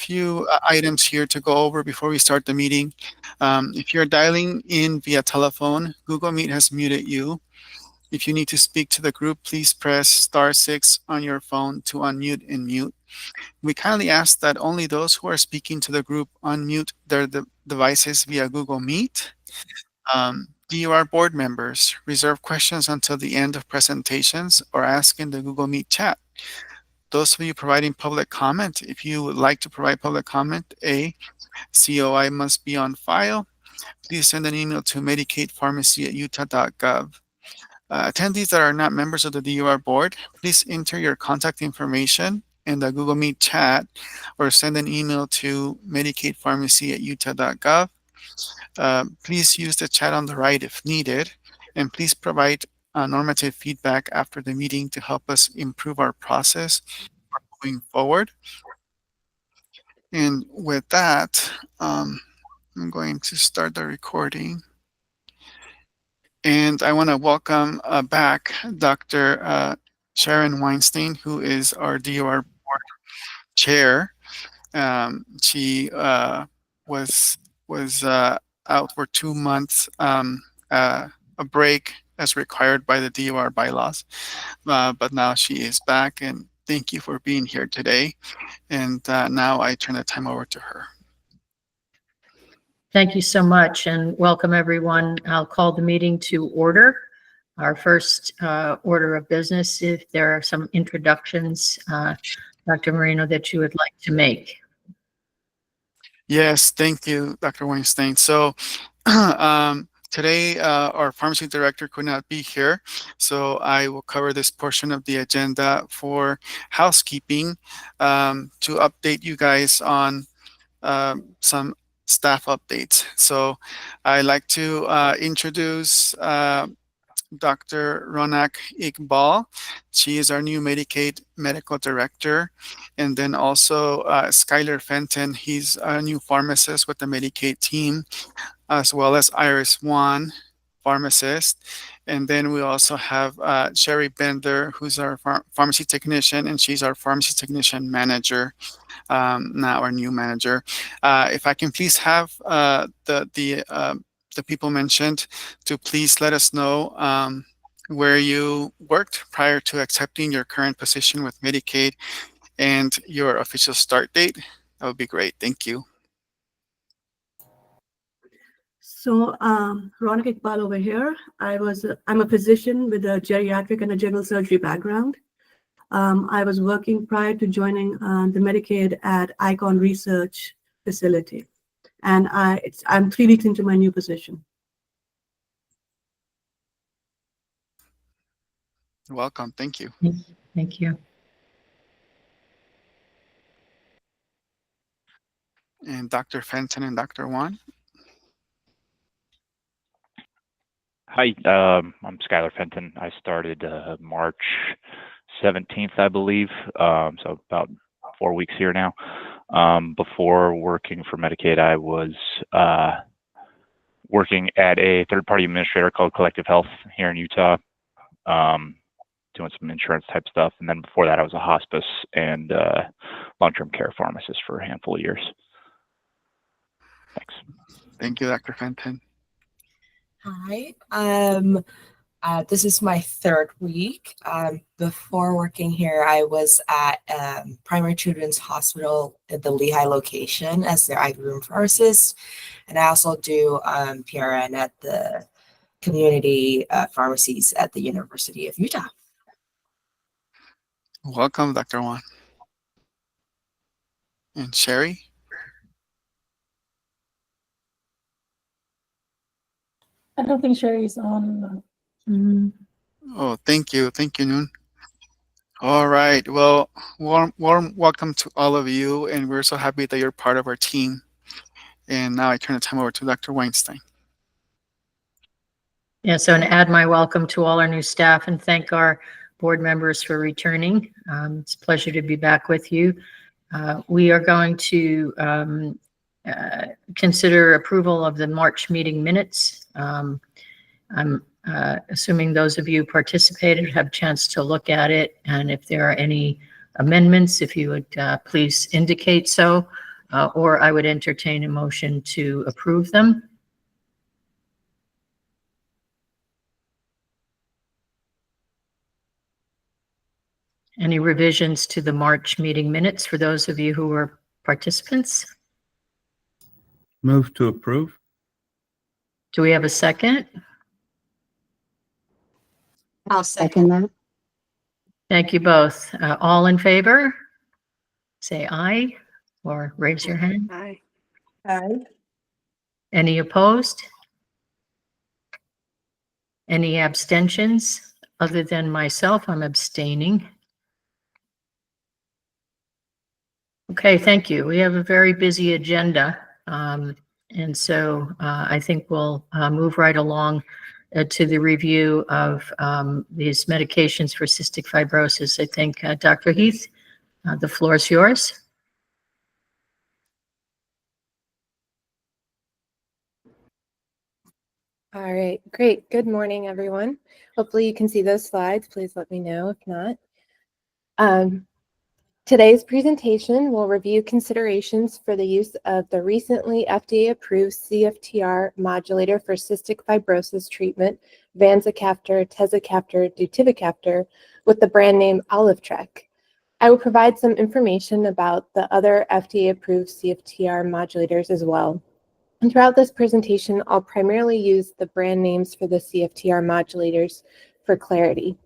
few items here to go over before we start the meeting. If you're dialing in via telephone, Google Meet has muted you. If you need to speak to the group, please press *6 on your phone to unmute and mute. We kindly ask that only those who are speaking to the group unmute their devices via Google Meet. DUR board members, reserve questions until the end of presentations or ask in the Google Meet chat. Those of you providing public comment, if you would like to provide public comment, a COI must be on file. Please send an email to medicatepharmacy@utah.gov. Attendees that are not members of the DUR board, please enter your contact information in the Google Meet chat or send an email to medicatepharmacy@utah.gov. Please use the chat on the right if needed, and please provide normative feedback after the meeting to help us improve our process moving forward. And with that, I'm going to start the recording. And I want to welcome back Dr. Sharon Weinstein, who is our DUR board chair. She was out for 2 months, a break as required by the DUR bylaws, but now she is back, and thank you for being here today. And now I turn the time over to her. Thank you so much, and welcome everyone. I'll call the meeting to order. Our first order of business, if there are some introductions, Dr. Marino, that you would like to make. Yes, thank you, Dr. Weinstein. So today our pharmacy director could not be here, so I will cover this portion of the agenda for housekeeping to update you guys on some staff updates. So I'd like to introduce Dr. Ronak Iqbal. She is our new Medicaid medical director. And then also Skylar Fenton, he's a new pharmacist with the Medicaid team, as well as Iris Wan, pharmacist. And then we also have Sherry Bender, who's our pharmacy technician, and she's our pharmacy technician manager, now our new manager. If I can please have the people mentioned to please let us know where you worked prior to accepting your current position with Medicaid and your official start date. That would be great. Thank you. So Ronak Iqbal over here. I'm a physician with a geriatric and a general surgery background. I was working prior to joining the Medicaid at Icon Research Facility. And I'm 3 weeks into my new position. Welcome. Thank you. Thank you. And Dr. Fenton and Dr. Wan. Hi, I'm Skylar Fenton. I started March 17th, I believe, so about 4 weeks here now. Before working for Medicaid, I was working at a third-party administrator called Collective Health here in Utah, doing some insurance type stuff. And then before that, I was a hospice and long-term care pharmacist for a handful of years. Thanks. Thank you, Dr. Fenton. Hi. This is my 3rd week. Before working here, I was at Primary Children's Hospital at the Lehigh location as their IV room pharmacist. And I also do PRN at the community pharmacies at the University of Utah. Welcome, Dr. Wan. And Sherry? I don't think Sherry's on. Oh, thank you. Thank you, Noon. All right. Well, warm welcome to all of you, and we're so happy that you're part of our team. And now I turn the time over to Dr. Weinstein. Yeah, so and add my welcome to all our new staff and thank our board members for returning. It's a pleasure to be back with you. We are going to consider approval of the March meeting minutes. I'm assuming those of you participated have a chance to look at it, and if there are any amendments, if you would please indicate so. or I would entertain a motion to approve them. Any revisions to the March meeting minutes for those of you who were participants? Move to approve. Do we have a second? I'll second that. Thank you both. All in favor? Say aye or raise your hand. Aye. Any opposed? Any abstentions? Other than myself, I'm abstaining. Okay, thank you. We have a very busy agenda. And so I think we'll move right along to the review of these medications for cystic fibrosis. I think, Dr. Heath, the floor is yours. All right, great. Good morning, everyone. Hopefully you can see those slides. Please let me know if not. Today's presentation will review considerations for the use of the recently FDA-approved CFTR modulator for cystic fibrosis treatment, vanzacaftor, tezacaftor, deutivicaftor, with the brand name Alyftrek. I will provide some information about the other FDA-approved CFTR modulators as well. And throughout this presentation, I'll primarily use the brand names for the CFTR modulators for clarity.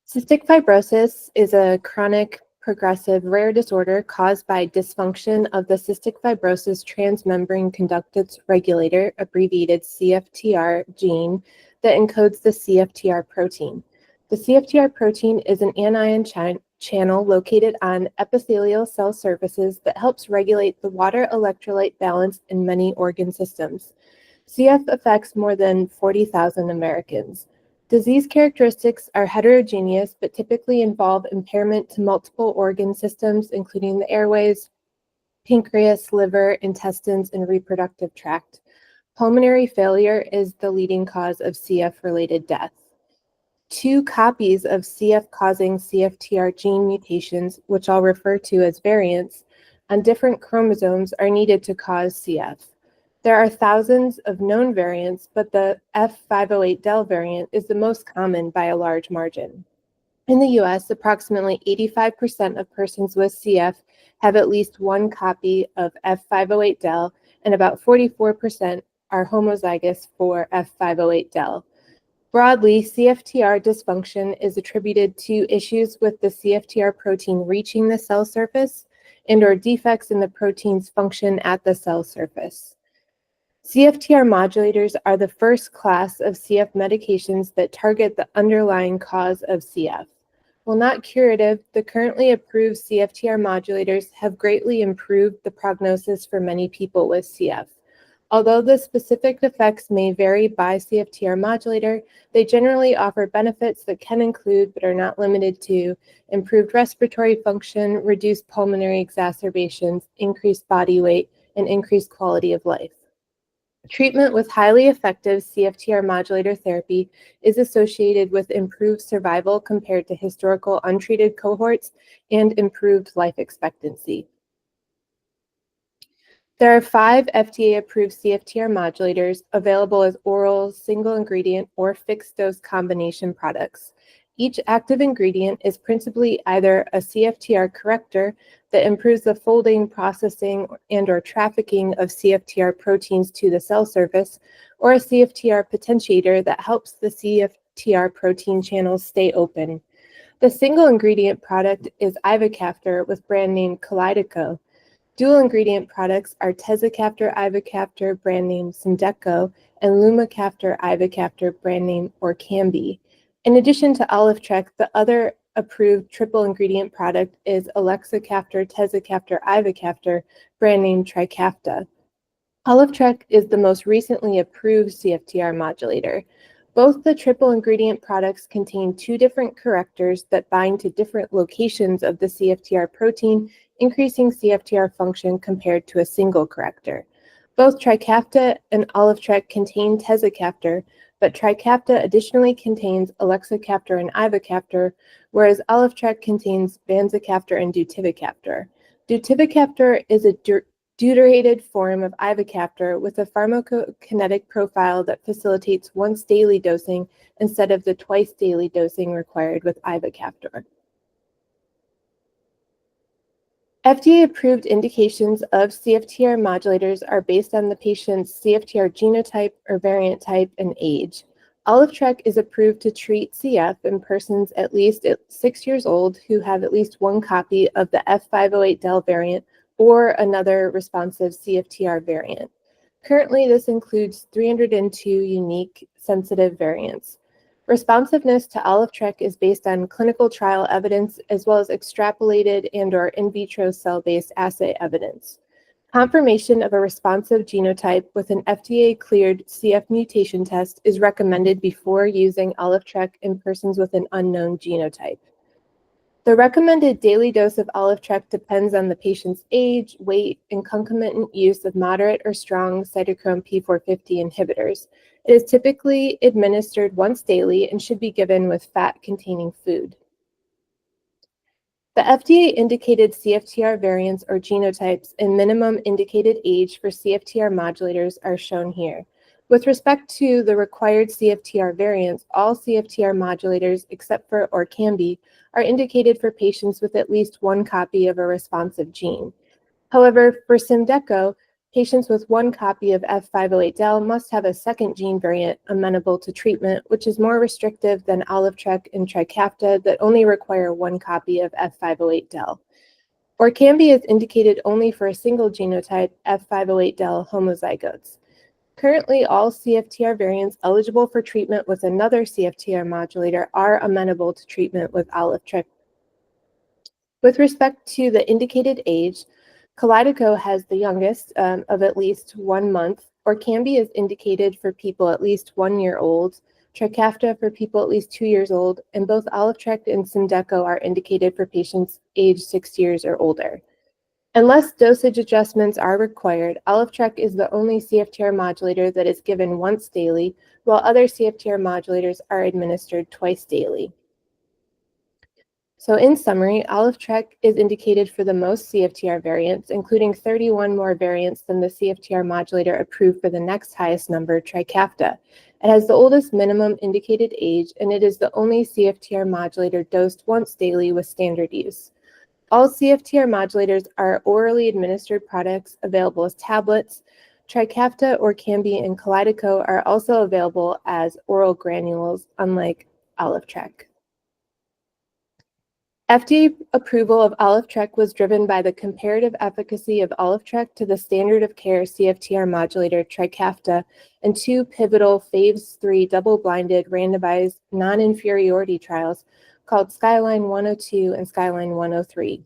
Cystic fibrosis is a chronic, progressive, rare disorder caused by dysfunction of the cystic fibrosis transmembrane conductance regulator, abbreviated CFTR gene, that encodes the CFTR protein. The CFTR protein is an anion channel located on epithelial cell surfaces that helps regulate the water electrolyte balance in many organ systems. CF affects more than 40,000 Americans. Disease characteristics are heterogeneous, but typically involve impairment to multiple organ systems, including the airways, pancreas, liver, intestines, and reproductive tract. Pulmonary failure is the leading cause of CF-related death. 2 copies of CF-causing CFTR gene mutations, which I'll refer to as variants, on different chromosomes are needed to cause CF. There are thousands of known variants, but the F508del variant is the most common by a large margin. In the US, approximately 85% of persons with CF have at least 1 copy of F508del, and about 44% are homozygous for F508del. Broadly, CFTR dysfunction is attributed to issues with the CFTR protein reaching the cell surface and/or defects in the protein's function at the cell surface. CFTR modulators are the first class of CF medications that target the underlying cause of CF. While not curative, the currently approved CFTR modulators have greatly improved the prognosis for many people with CF. Although the specific effects may vary by CFTR modulator, they generally offer benefits that can include, but are not limited to, improved respiratory function, reduced pulmonary exacerbations, increased body weight, and increased quality of life. Treatment with highly effective CFTR modulator therapy is associated with improved survival compared to historical untreated cohorts and improved life expectancy. There are 5 FDA-approved CFTR modulators available as oral, single-ingredient, or fixed-dose combination products. Each active ingredient is principally either a CFTR corrector that improves the folding, processing, and/or trafficking of CFTR proteins to the cell surface, or a CFTR potentiator that helps the CFTR protein channels stay open. The single-ingredient product is ivacaftor with brand name Kalydeco. Dual ingredient products are tezacaftor ivacaftor, brand name Symdeko, and lumacaftor ivacaftor, brand name Orkambi. In addition to Alyftrek, the other approved triple ingredient product is elexacaftor tezacaftor ivacaftor, brand name Trikafta. Alyftrek is the most recently approved CFTR modulator. Both the triple ingredient products contain 2 different correctors that bind to different locations of the CFTR protein, increasing CFTR function compared to a single corrector. Both Trikafta and Alyftrek contain tezacaftor, but Trikafta additionally contains elexacaftor and ivacaftor, whereas Alyftrek contains vanzacaftor and deutivicaftor. Butivicaptor is a deuterated form of ivacaftor with a pharmacokinetic profile that facilitates once daily dosing instead of the twice daily dosing required with ivacaftor. FDA-approved indications of CFTR modulators are based on the patient's CFTR genotype or variant type and age. Alyftrek is approved to treat CF in persons at least 6 years old who have at least one copy of the F508del variant or another responsive CFTR variant. Currently, this includes 302 unique sensitive variants. Responsiveness to Alyftrek is based on clinical trial evidence as well as extrapolated and/or in vitro cell-based assay evidence. Confirmation of a responsive genotype with an FDA-cleared CF mutation test is recommended before using Alyftrek in persons with an unknown genotype. The recommended daily dose of Alyftrek depends on the patient's age, weight, and concomitant use of moderate or strong cytochrome P450 inhibitors. It is typically administered once daily and should be given with fat-containing food. The FDA-indicated CFTR variants or genotypes and minimum indicated age for CFTR modulators are shown here. With respect to the required CFTR variants, all CFTR modulators except for Orkambi are indicated for patients with at least one copy of a responsive gene. However, for Symdeko, patients with one copy of F508del must have a second gene variant amenable to treatment, which is more restrictive than Alyftrek and Trikafta that only require one copy of F508del. Orkambi is indicated only for a single genotype, F508del homozygotes. Currently, all CFTR variants eligible for treatment with another CFTR modulator are amenable to treatment with Alyftrek. With respect to the indicated age, Kalydeco has the youngest of at least 1 month. Orkambi is indicated for people at least 1 year old. Trikafta for people at least 2 years old, and both Alyftrek and Symdeko are indicated for patients aged 6 years or older. Unless dosage adjustments are required, Alyftrek is the only CFTR modulator that is given once daily, while other CFTR modulators are administered twice daily. So in summary, Alyftrek is indicated for the most CFTR variants, including 31 more variants than the CFTR modulator approved for the next highest number, Trikafta. It has the oldest minimum indicated age, and it is the only CFTR modulator dosed once daily with standard use. All CFTR modulators are orally administered products available as tablets. Trikafta, Orkambi, and Kalydeco are also available as oral granules, unlike Alyftrek. FDA approval of Alyftrek was driven by the comparative efficacy of Alyftrek to the standard of care CFTR modulator Trikafta and 2 pivotal phase 3 double-blinded randomized non-inferiority trials called Skyline 102 and Skyline 103.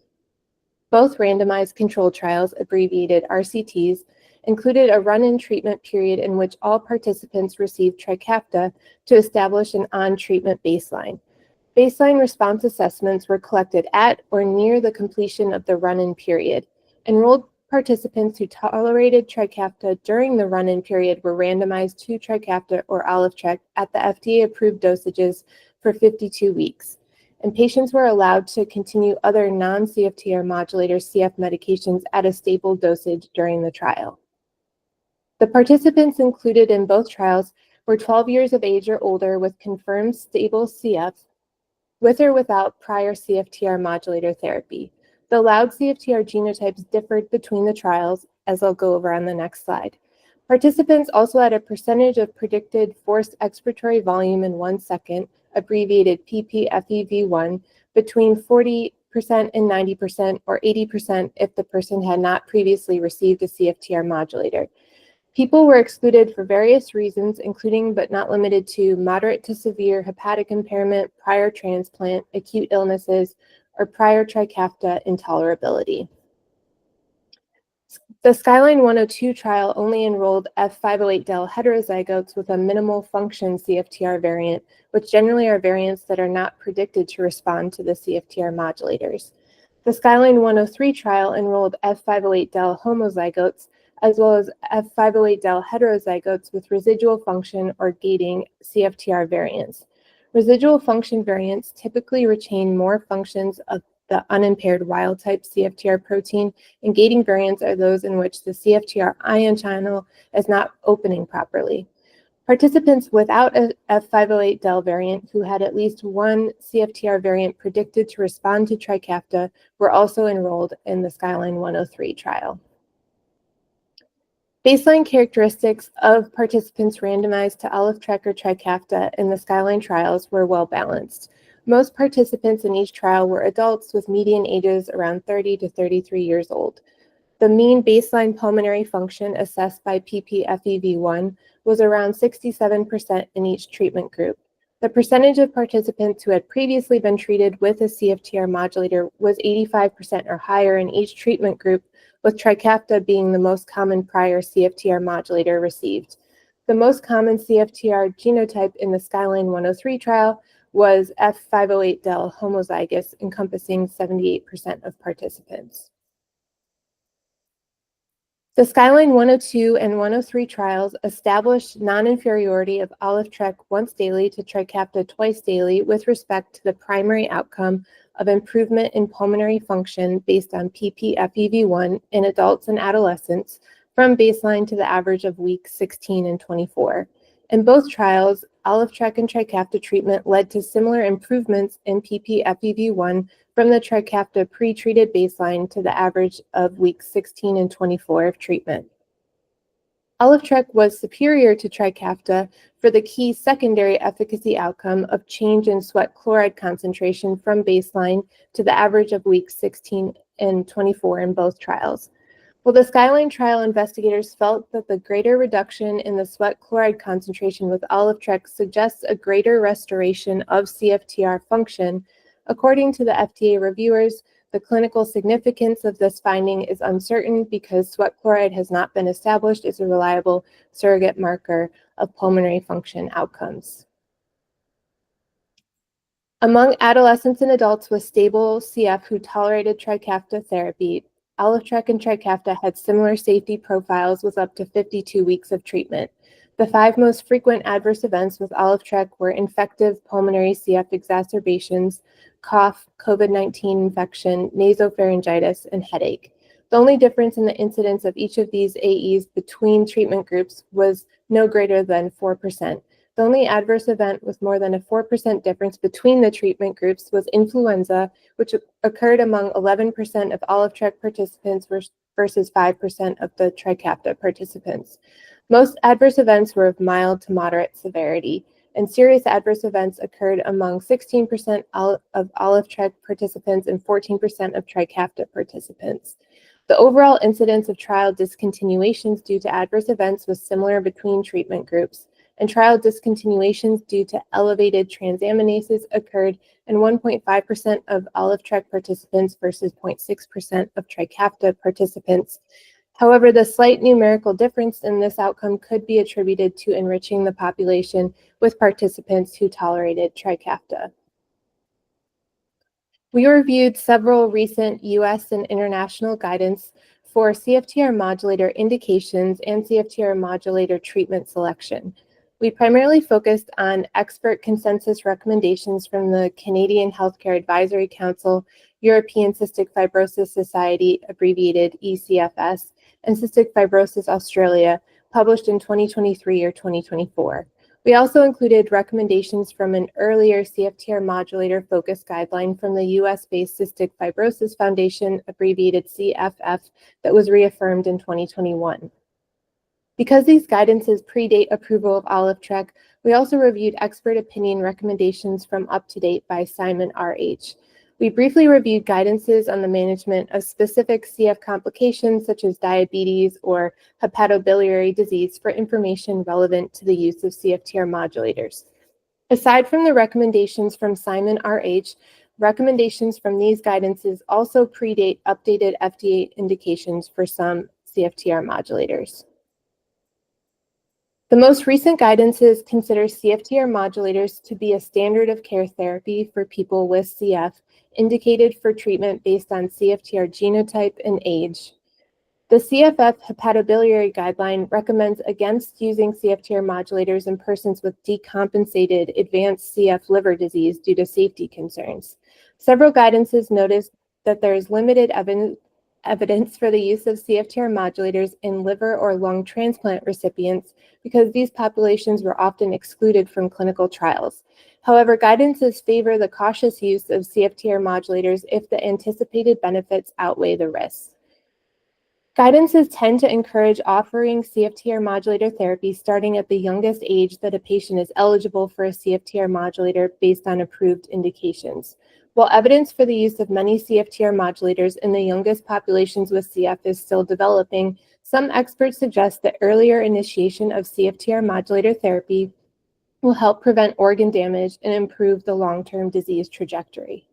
Both randomized controlled trials, abbreviated RCTs, included a run-in treatment period in which all participants received Trikafta to establish an on-treatment baseline. Baseline response assessments were collected at or near the completion of the run-in period. Enrolled participants who tolerated Trikafta during the run-in period were randomized to Trikafta or Alyftrek at the FDA-approved dosages for 52 weeks, and patients were allowed to continue other non-CFTR modulator CF medications at a stable dosage during the trial. The participants included in both trials were 12 years of age or older with confirmed stable CF, with or without prior CFTR modulator therapy. The allowed CFTR genotypes differed between the trials, as I'll go over on the next slide. Participants also had a percentage of predicted forced expiratory volume in 1 second, abbreviated ppFEV1, between 40% and 90% or 80% if the person had not previously received a CFTR modulator. People were excluded for various reasons, including but not limited to moderate to severe hepatic impairment, prior transplant, acute illnesses, or prior Trikafta intolerability. The Skyline 102 trial only enrolled F508del heterozygotes with a minimal function CFTR variant, which generally are variants that are not predicted to respond to the CFTR modulators. The Skyline 103 trial enrolled F508del homozygotes, as well as F508del heterozygotes with residual function or gating CFTR variants. Residual function variants typically retain more functions the unimpaired wild-type CFTR protein, and gating variants are those in which the CFTR ion channel is not opening properly. Participants without a F508del variant who had at least one CFTR variant predicted to respond to Trikafta were also enrolled in the Skyline 103 trial. Baseline characteristics of participants randomized to Alyftrek or Trikafta in the Skyline trials were well balanced. Most participants in each trial were adults with median ages around 30 to 33 years old. The mean baseline pulmonary function assessed by ppFEV1 was around 67% in each treatment group. The percentage of participants who had previously been treated with a CFTR modulator was 85% or higher in each treatment group, with Trikafta being the most common prior CFTR modulator received. The most common CFTR genotype in the Skyline 103 trial was F508del homozygous, encompassing 78% of participants. The Skyline 102 and 103 trials established non-inferiority of Alyftrek once daily to Trikafta twice daily with respect to the primary outcome of improvement in pulmonary function based on ppFEV1 in adults and adolescents from baseline to the average of weeks 16 and 24. In both trials, Alyftrek and Trikafta treatment led to similar improvements in ppFEV1 from the Trikafta pre-treated baseline to the average of weeks 16 and 24 of treatment. Alyftrek was superior to Trikafta for the key secondary efficacy outcome of change in sweat chloride concentration from baseline to the average of weeks 16 and 24 in both trials. While the Skyline trial investigators felt that the greater reduction in the sweat chloride concentration with Alyftrek suggests a greater restoration of CFTR function, according to the FDA reviewers, the clinical significance of this finding is uncertain because sweat chloride has not been established as a reliable surrogate marker of pulmonary function outcomes. Among adolescents and adults with stable CF who tolerated Trikafta therapy, Alyftrek and Trikafta had similar safety profiles with up to 52 weeks of treatment. The 5 most frequent adverse events with Alyftrek were infective pulmonary CF exacerbations, cough, COVID-19 infection, nasopharyngitis, and headache. The only difference in the incidence of each of these AEs between treatment groups was no greater than 4%. The only adverse event with more than a 4% difference between the treatment groups was influenza, which occurred among 11% of Alyftrek participants versus 5% of the Trikafta participants. Most adverse events were of mild to moderate severity, and serious adverse events occurred among 16% of Alyftrek participants and 14% of Trikafta participants. The overall incidence of trial discontinuations due to adverse events was similar between treatment groups, and trial discontinuations due to elevated transaminases occurred in 1.5% of Alyftrek participants versus 0.6% of Trikafta participants. However, the slight numerical difference in this outcome could be attributed to enriching the population with participants who tolerated Trikafta. We reviewed several recent US and international guidance for CFTR modulator indications and CFTR modulator treatment selection. We primarily focused on expert consensus recommendations from the Canadian Healthcare Advisory Council, European Cystic Fibrosis Society, abbreviated ECFS, and Cystic Fibrosis Australia, published in 2023 or 2024. We also included recommendations from an earlier CFTR modulator focus guideline from the US-based Cystic Fibrosis Foundation, abbreviated CFF, that was reaffirmed in 2021. Because these guidances predate approval of Alyftrek, we also reviewed expert opinion recommendations from UpToDate by Simon R.H. We briefly reviewed guidances on the management of specific CF complications such as diabetes or hepatobiliary disease for information relevant to the use of CFTR modulators. Aside from the recommendations from Simon R.H., recommendations from these guidances also predate updated FDA indications for some CFTR modulators. The most recent guidances consider CFTR modulators to be a standard of care therapy for people with CF, indicated for treatment based on CFTR genotype and age. The CFF hepatobiliary guideline recommends against using CFTR modulators in persons with decompensated advanced CF liver disease due to safety concerns. Several guidances that there is limited evidence for the use of CFTR modulators in liver or lung transplant recipients because these populations were often excluded from clinical trials. However, guidances favor the cautious use of CFTR modulators if the anticipated benefits outweigh the risks. Guidances tend to encourage offering CFTR modulator therapy starting at the youngest age that a patient is eligible for a CFTR modulator based on approved indications. While evidence for the use of many CFTR modulators in the youngest populations with CF is still developing, some experts suggest that earlier initiation of CFTR modulator therapy will help prevent organ damage and improve the long-term disease trajectory.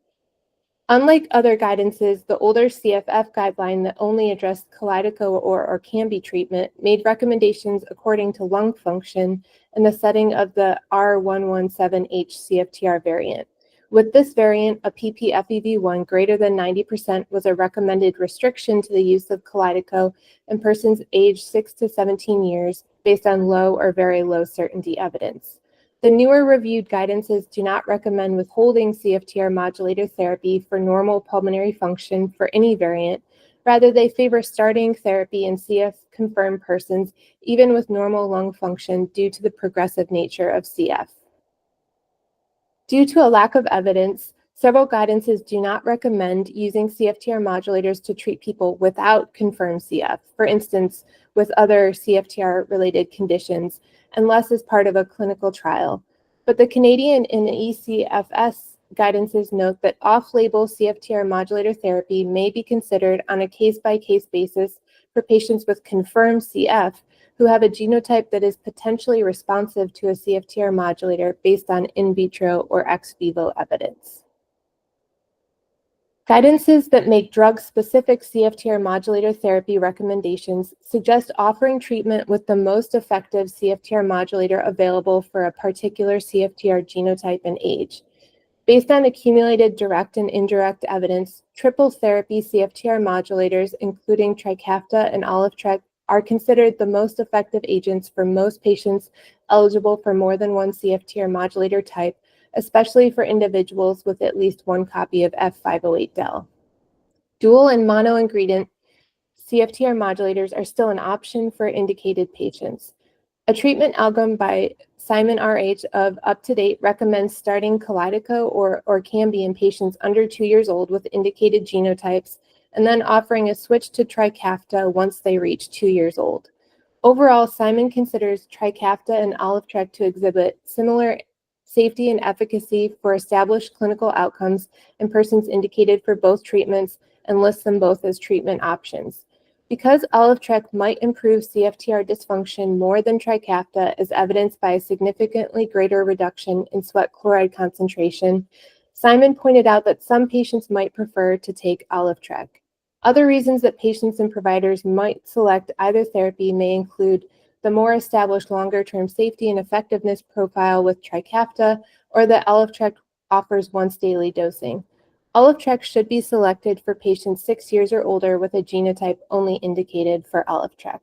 Unlike other guidances, the older CFF guideline that only addressed Kalydeco or Orkambi treatment made recommendations according to lung function in the setting of the R117H CFTR variant. With this variant, a ppFEV1 greater than 90% was a recommended restriction to the use of Kalydeco in persons aged 6 to 17 years based on low or very low certainty evidence. The newer reviewed guidances do not recommend withholding CFTR modulator therapy for normal pulmonary function for any variant. Rather, they favor starting therapy in CF-confirmed persons, even with normal lung function due to the progressive nature of CF. Due to a lack of evidence, several guidances do not recommend using CFTR modulators to treat people without confirmed CF, for instance, with other CFTR-related conditions, unless as part of a clinical trial. But the Canadian and ECFS guidances note that off-label CFTR modulator therapy may be considered on a case-by-case basis for patients with confirmed CF who have a genotype that is potentially responsive to a CFTR modulator based on in vitro or ex vivo evidence. Guidances that make drug-specific CFTR modulator therapy recommendations suggest offering treatment with the most effective CFTR modulator available for a particular CFTR genotype and age. Based on accumulated direct and indirect evidence, triple therapy CFTR modulators, including Trikafta and Alyftrek, are considered the most effective agents for most patients eligible for more than one CFTR modulator type, especially for individuals with at least one copy of F508del. Dual and mono-ingredient CFTR modulators are still an option for indicated patients. A treatment algorithm by Simon R.H. of UpToDate recommends starting Kalydeco or Orkambi in patients under 2 years old with indicated genotypes, and then offering a switch to Trikafta once they reach 2 years old. Overall, Simon considers Trikafta and Alyftrek to exhibit similar safety and efficacy for established clinical outcomes in persons indicated for both treatments and lists them both as treatment options. Because Alyftrek might improve CFTR dysfunction more than Trikafta, as evidenced by a significantly greater reduction in sweat chloride concentration, Simon pointed out that some patients might prefer to take Alyftrek. Other reasons that patients and providers might select either therapy may include the more established longer-term safety and effectiveness profile with Trikafta, or that Alyftrek offers once-daily dosing. Alyftrek should be selected for patients 6 years or older with a genotype only indicated for Alyftrek.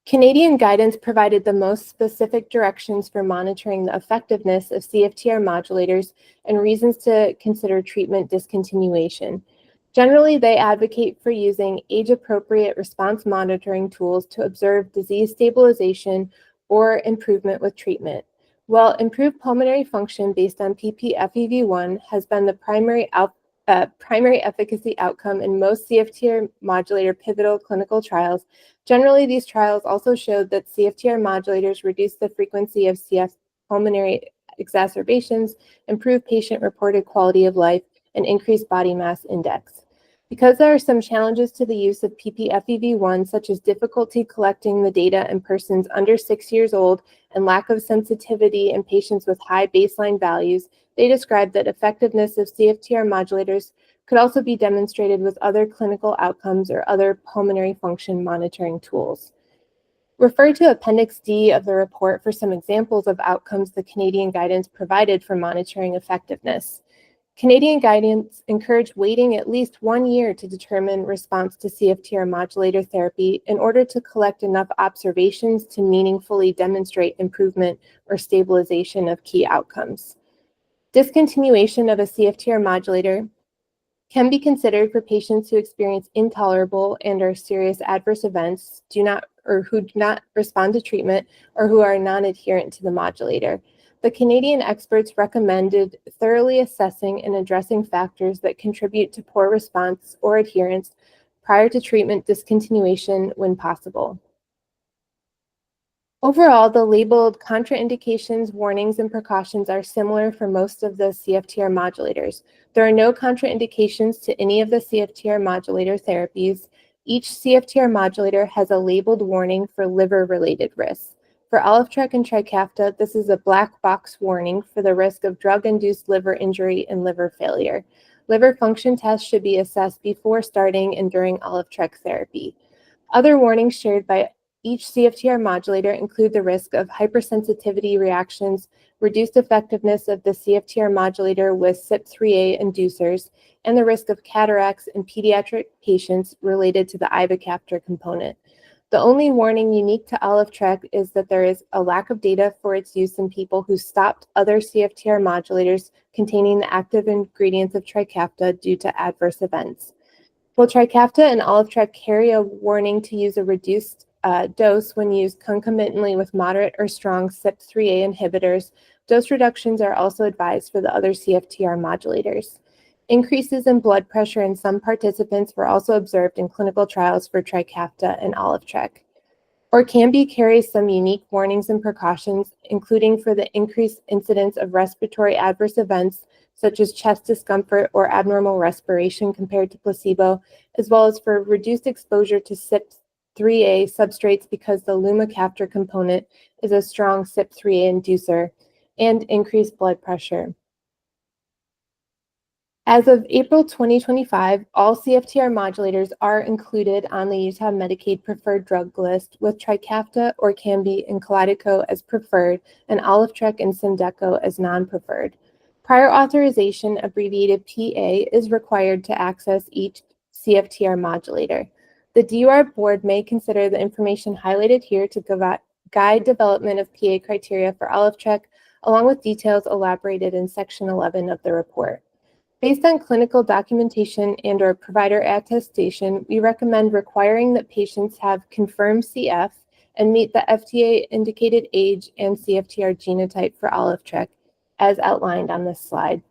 Canadian guidance provided the most specific directions for monitoring the effectiveness of CFTR modulators and reasons to consider treatment discontinuation. Generally, they advocate for using age-appropriate response monitoring tools to observe disease stabilization or improvement with treatment. While improved pulmonary function based on ppFEV1 has been the primary efficacy outcome in most CFTR modulator pivotal clinical trials, generally these trials also showed that CFTR modulators reduce the frequency of CF pulmonary exacerbations, improve patient-reported quality of life, and increase body mass index. Because there are some challenges to the use of ppFEV1, such as difficulty collecting the data in persons under 6 years old and lack of sensitivity in patients with high baseline values, they described that effectiveness of CFTR modulators could also be demonstrated with other clinical outcomes or other pulmonary function monitoring tools. Refer to Appendix D of the report for some examples of outcomes the Canadian guidance provided for monitoring effectiveness. Canadian guidance encouraged waiting at least 1 year to determine response to CFTR modulator therapy in order to collect enough observations to meaningfully demonstrate improvement or stabilization of key outcomes. Discontinuation of a CFTR modulator can be considered for patients who experience intolerable and or serious adverse events, who do not respond to treatment, or who are non-adherent to the modulator. The Canadian experts recommended thoroughly assessing and addressing factors that contribute to poor response or adherence prior to treatment discontinuation when possible. Overall, the labeled contraindications, warnings, and precautions are similar for most of the CFTR modulators. There are no contraindications to any of the CFTR modulator therapies. Each CFTR modulator has a labeled warning for liver-related risks. For Alyftrek and Trikafta, this is a black box warning for the risk of drug-induced liver injury and liver failure. Liver function tests should be assessed before starting and during Alyftrek therapy. Other warnings shared by each CFTR modulator include the risk of hypersensitivity reactions, reduced effectiveness of the CFTR modulator with CYP3A inducers, and the risk of cataracts in pediatric patients related to the ivacaftor component. The only warning unique to Alyftrek is that there is a lack of data for its use in people who stopped other CFTR modulators containing the active ingredients of Trikafta due to adverse events. Both Trikafta and Alyftrek carry a warning to use a reduced dose when used concomitantly with moderate or strong CYP3A inhibitors. Dose reductions are also advised for the other CFTR modulators. Increases in blood pressure in some participants were also observed in clinical trials for Trikafta and Alyftrek. Orkambi carries some unique warnings and precautions, including for the increased incidence of respiratory adverse events, such as chest discomfort or abnormal respiration compared to placebo, as well as for reduced exposure to CYP3A substrates because the lumacaftor component is a strong CYP3A inducer, and increased blood pressure. As of April 2025, all CFTR modulators are included on the Utah Medicaid preferred drug list, with Trikafta, Orkambi, and Kalydeco as preferred, and Alyftrek and Symdeko as non-preferred. Prior authorization, abbreviated PA, is required to access each CFTR modulator. The DURB board may consider the information highlighted here to guide development of PA criteria for Alyftrek, along with details elaborated in Section 11 of the report. Based on clinical documentation and/or provider attestation, we recommend requiring that patients have confirmed CF and meet the FDA-indicated age and CFTR genotype for Alyftrek, as outlined on this slide.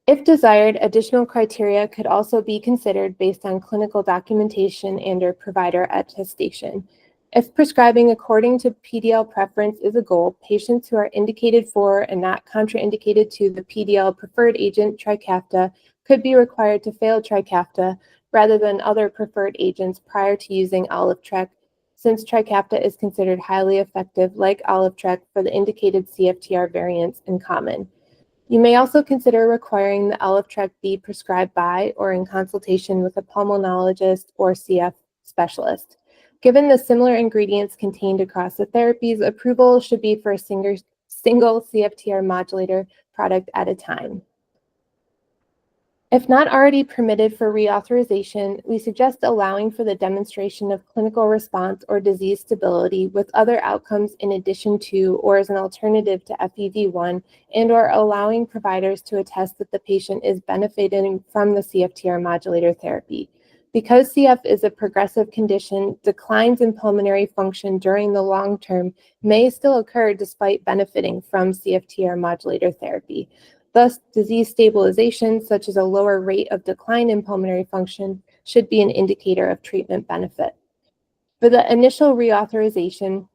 If desired, additional criteria could also be considered based on clinical documentation and/or provider attestation. If prescribing according to PDL preference is a goal, patients who are indicated for and not contraindicated to the PDL preferred agent Trikafta could be required to fail Trikafta rather than other preferred agents prior to using Alyftrek, since Trikafta is considered highly effective, like Alyftrek, for the indicated CFTR variants in common. You may also consider requiring the Alyftrek be prescribed by or in consultation with a pulmonologist or CF specialist. Given the similar ingredients contained across the therapies, approval should be for a single CFTR modulator product at a time. If not already permitted for reauthorization, we suggest allowing for the demonstration of clinical response or disease stability with other outcomes in addition to or as an alternative to FEV1, and/or allowing providers to attest that the patient is benefiting from the CFTR modulator therapy. Because CF is a progressive condition, declines in pulmonary function during the long term may still occur despite benefiting from CFTR modulator therapy. Thus, disease stabilization, such as a lower rate of decline in pulmonary function, should be an indicator of treatment benefit. For the initial reauthorization,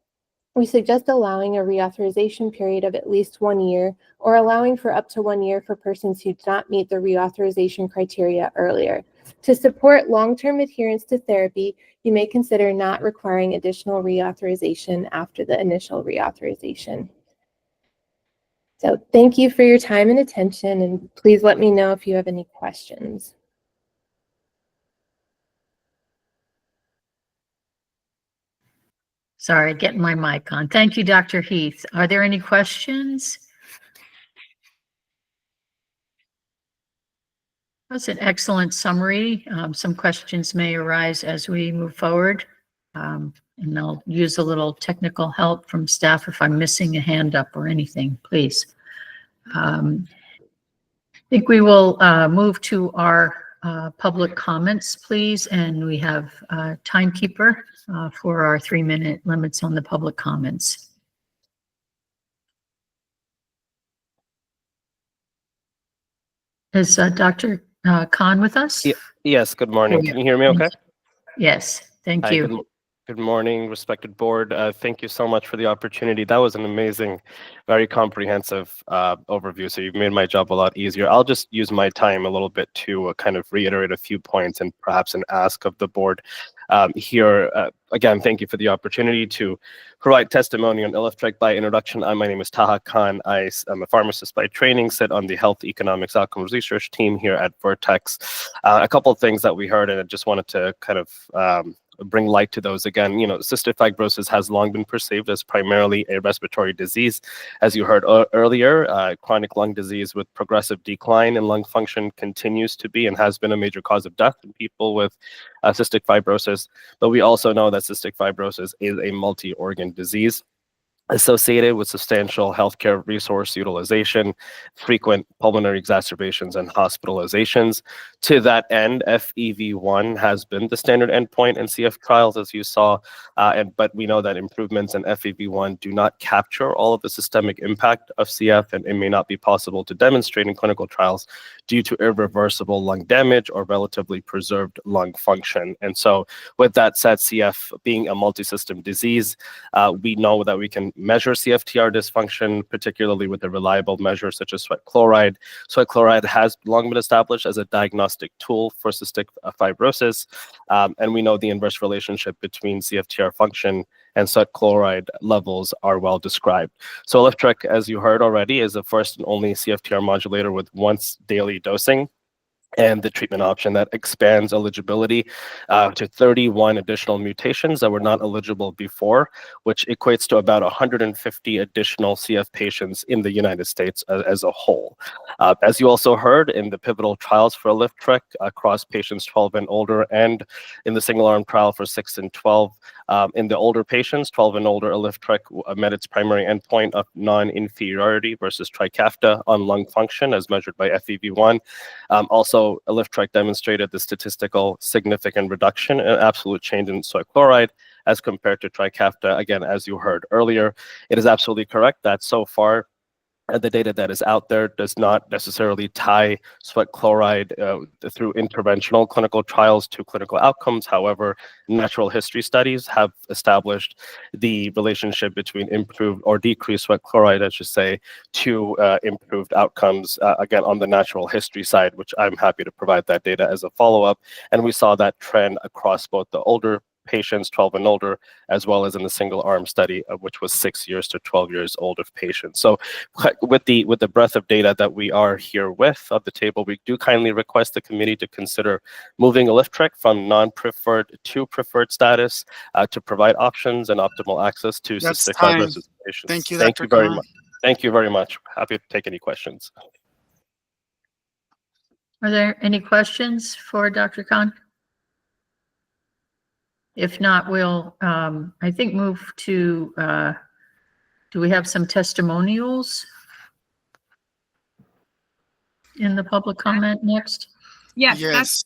we suggest allowing a reauthorization period of at least 1 year, or allowing for up to 1 year for persons who do not meet the reauthorization criteria earlier. To support long-term adherence to therapy, you may consider not requiring additional reauthorization after the initial reauthorization. So thank you for your time and attention, and please let me know if you have any questions. Sorry, getting my mic on. Thank you, Dr. Heath. Are there any questions? That's an excellent summary. Some questions may arise as we move forward. And I'll use a little technical help from staff if I'm missing a hand up or anything, please. I think we will move to our public comments, please. And we have a timekeeper for our 3-minute limits on the public comments. Is Dr. Khan with us? Yes, good morning. Can you hear me okay? Yes, thank Hi, you. good morning, respected board. Thank you so much for the opportunity. That was an amazing, very comprehensive overview. So you've made my job a lot easier. I'll just use my time a little bit to kind of reiterate a few points and perhaps an ask of the board here. Again, thank you for the opportunity to provide testimony on Ilyftrek. By introduction, my name is Taha Khan. I'm a pharmacist by training, sit on the Health Economics Outcomes Research team here at Vertex. A couple of things that we heard, and I just wanted to kind of bring light to those again. You know, cystic fibrosis has long been perceived as primarily a respiratory disease. As you heard earlier, chronic lung disease with progressive decline in lung function continues to be and has been a major cause of death in people with cystic fibrosis. But we also know that cystic fibrosis is a multi-organ disease associated with substantial healthcare resource utilization, frequent pulmonary exacerbations, and hospitalizations. To that end, FEV1 has been the standard endpoint in CF trials, as you saw, but we know that improvements in FEV1 do not capture all of the systemic impact of CF, and it may not be possible to demonstrate in clinical trials due to irreversible lung damage or relatively preserved lung function. And so with that said, CF being a multi-system disease, we know that we can measure CFTR dysfunction, particularly with a reliable measure such as sweat chloride. Sweat chloride has long been established as a diagnostic tool for cystic fibrosis, and we know the inverse relationship between CFTR function and sweat chloride levels are well described. So Ilyftrek, as you heard already, is the first and only CFTR modulator with once daily dosing, and the treatment option that expands eligibility to 31 additional mutations that were not eligible before, which equates to about 150 additional CF patients in the United States as a whole. As you also heard in the pivotal trials for Ilyftrek across patients 12 and older, and in the single-arm trial for 6 and 12, in the older patients, 12 and older, Ilyftrek met its primary endpoint of non-inferiority versus Trikafta on lung function as measured by FEV1. Also, Ilyftrek demonstrated the statistical significant reduction in absolute change in sweat chloride as compared to Trikafta. Again, as you heard earlier, it is absolutely correct that so far the data that is out there does not necessarily tie sweat chloride through interventional clinical trials to clinical outcomes. However, natural history studies have established the relationship between improved or decreased sweat chloride, I should say, to improved outcomes, again, on the natural history side, which I'm happy to provide that data as a follow-up. And we saw that trend across both the older patients 12 and older, as well as in the single arm study, which was 6 years to 12 years old of patients. So with the breadth of data that we are here with at the table, we do kindly request the committee to consider moving Ilyftrek from non-preferred to preferred status to provide options and optimal access to cystic fibrosis patients. Thank you, Thank Dr. you very Khan. much. Thank you very much. Happy to take any questions. Are there any questions for Dr. Khan? If not, we'll, I think, move to, do we have some testimonials in the public comment next? Yes. Yes.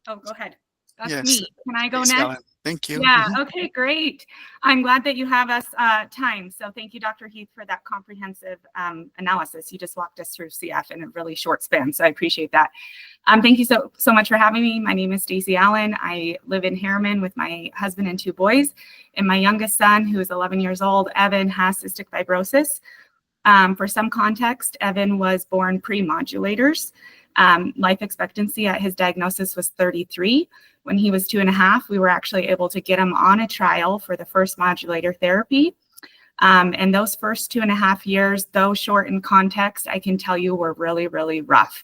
Oh, go ahead. That's Yes. me. Can I go Please, next? Ellen. Thank you. Yeah. Okay, great. I'm glad that you have us time. So thank you, Dr. Heath, for that comprehensive analysis. You just walked us through CF in a really short span. So I appreciate that. Thank you so much for having me. My name is Stacey Allen. I live in Harriman with my husband and 2 boys. And my youngest son, who is 11 years old, Evan, has cystic fibrosis. For some context, Evan was born pre-modulators. Life expectancy at his diagnosis was 33. When he was 2.5, we were actually able to get him on a trial for the first modulator therapy. And those first 2.5 years, though short in context, I can tell you were really, really rough.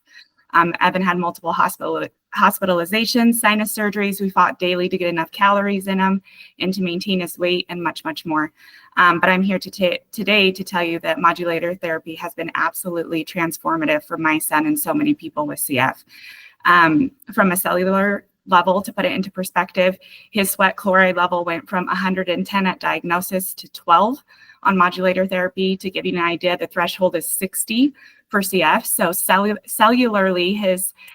Evan had multiple hospitalizations, sinus surgeries. We fought daily to get enough calories in him and to maintain his weight, and much, much more. But I'm here today to tell you that modulator therapy has been absolutely transformative for my son and so many people with CF. From a cellular level. To put it into perspective, his sweat chloride level went from 110 at diagnosis to 12 on modulator therapy. To give you an idea, the threshold is 60 for CF. So cellularly,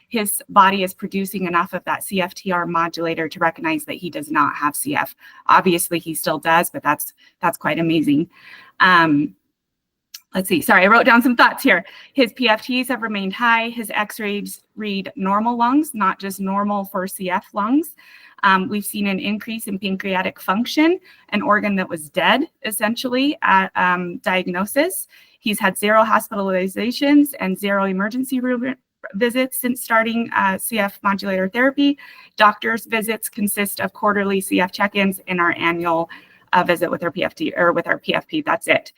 his body is producing enough of that CFTR modulator to recognize that he does not have CF. Obviously, he still does, but that's quite amazing. Let's see. Sorry, I wrote down some thoughts here. His PFTs have remained high. His X-rays read normal lungs, not just normal for CF lungs. We've seen an increase in pancreatic function, an organ that was dead, essentially, at diagnosis. He's had 0 hospitalizations and 0 emergency room visits since starting CF modulator therapy. Doctor's visits consist of quarterly CF check-ins and our annual visit with our PFT or with our PFP. That's it.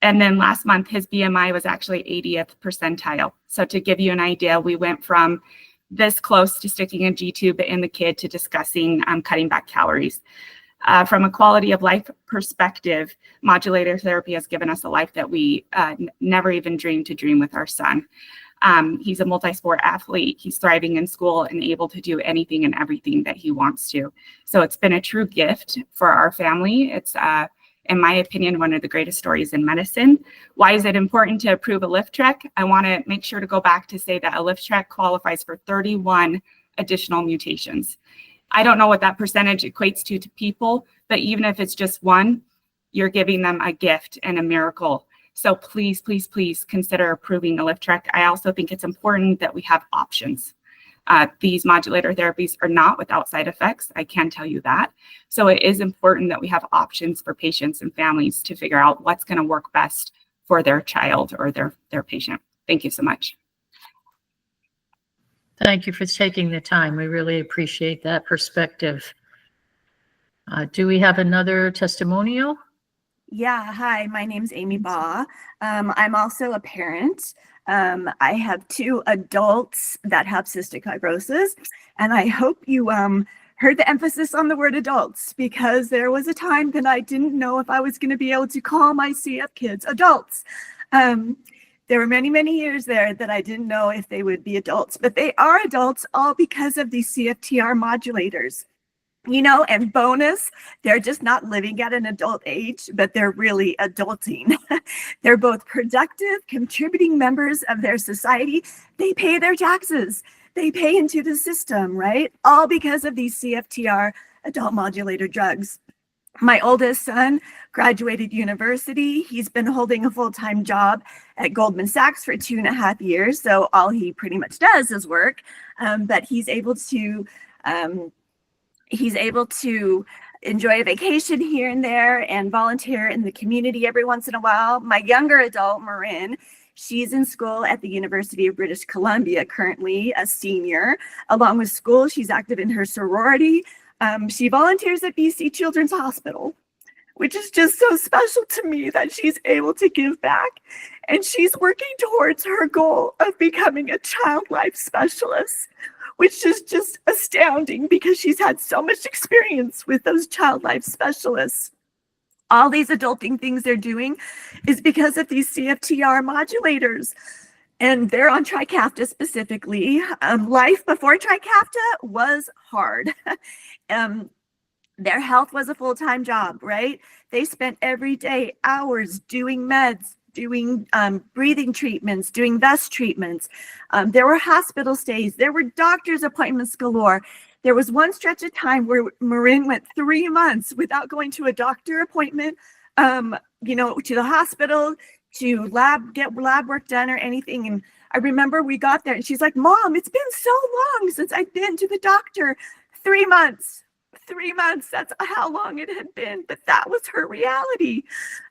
And then last month, his BMI was actually 80th percentile. So to give you an idea, we went from this close to sticking a G-tube in the kid to discussing cutting back calories. From a quality of life perspective, modulator therapy has given us a life that we never even dreamed to dream with our son. He's a multi-sport athlete. He's thriving in school and able to do anything and everything that he wants to. So it's been a true gift for our family. It's in my opinion, one of the greatest stories in medicine. Why is it important to approve a LiftTrek? I want to make sure to go back to say that a LiftTrek qualifies for 31 additional mutations. I don't know what that percentage equates to people, but even if it's just one, you're giving them a gift and a miracle. So please, please, please consider approving a LiftTrek. I also think it's important that we have options. These modulator therapies are not without side effects. I can tell you that. So it is important that we have options for patients and families to figure out what's going to work best for their child or their patient. Thank you so much. Thank you for taking the time. We really appreciate that perspective. Do we have another testimonial? Yeah, hi, my name's Amy Baugh. I'm also a parent. I have 2 adults that have cystic fibrosis, and I hope you heard the emphasis on the word adults, because there was a time that I didn't know if I was going to be able to call my CF kids adults. There were many, many years there that I didn't know if they would be adults, but they are adults all because of these CFTR modulators. You know, and bonus, they're just not living at an adult age, but they're really adulting. They're both productive, contributing members of their society. They pay their taxes. They pay into the system, right? All because of these CFTR adult modulator drugs. My oldest son graduated university. He's been holding a full-time job at Goldman Sachs for 2.5 years. So all he pretty much does is work, but he's able to enjoy a vacation here and there and volunteer in the community every once in a while. My younger adult, Marin, she's in school at the University of British Columbia, currently a senior. Along with school, she's active in her sorority. She volunteers at BC Children's Hospital, which is just so special to me that she's able to give back. And she's working towards her goal of becoming a child life specialist, which is just astounding because she's had so much experience with those child life specialists. All these adulting things they're doing is because of these CFTR modulators, and they're on Trikafta specifically. Life before Trikafta was hard. Their health was a full-time job, right? They spent every day hours doing meds, doing breathing treatments, doing vest treatments. There were hospital stays. There were doctor's appointments galore. There was one stretch of time where Marin went 3 months without going to a doctor appointment, to the hospital, to get lab work done or anything. And I remember we got there and she's like, "Mom, it's been so long since I've been to the doctor." 3 months. 3 months. That's how long it had been. But that was her reality.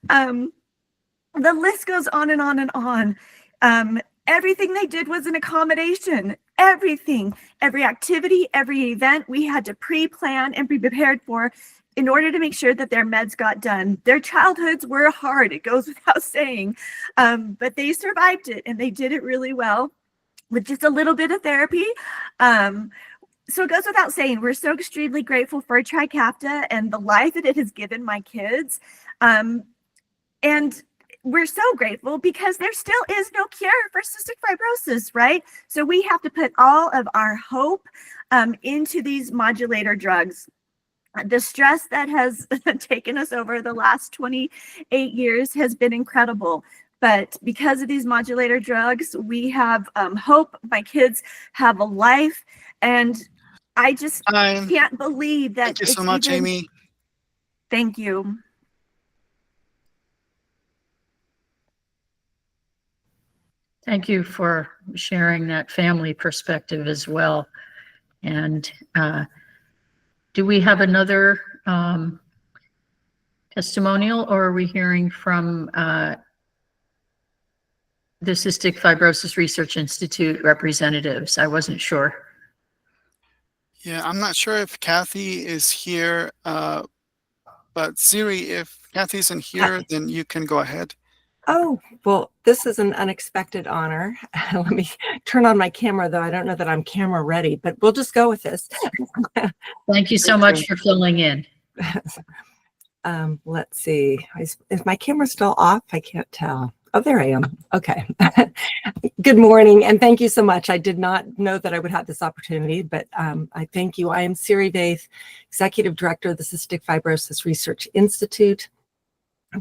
The list goes on and on and on. Everything they did was an accommodation. Everything, every activity, every event we had to pre-plan and be prepared for in order to make sure that their meds got done. Their childhoods were hard, it goes without saying, but they survived it and they did it really well with just a little bit of therapy. So it goes without saying, we're so extremely grateful for Trikafta and the life that it has given my kids. And we're so grateful because there still is no cure for cystic fibrosis, right? So we have to put all of our hope into these modulator drugs. The stress that has taken us over the last 28 years has been incredible. But because of these modulator drugs, we have hope. My kids have a life. And I just can't believe that Thank you it's so much, even... Amy. Thank you. Thank you for sharing that family perspective as well. And do we have another testimonial, or are we hearing from the Cystic Fibrosis Research Institute representatives? I wasn't sure. Yeah, I'm not sure if Kathy is here, but Siri, if Kathy isn't here, then you can go ahead. Oh, well, this is an unexpected honor. Let me turn on my camera, though. I don't know that I'm camera ready, but we'll just go with this. Thank you so much for filling in. Let's see. Is my camera still off? I can't tell. Oh, there I am. Okay. Good morning, and thank you so much. I did not know that I would have this opportunity, but I thank you. I am Siri Vaith, Executive Director of the Cystic Fibrosis Research Institute.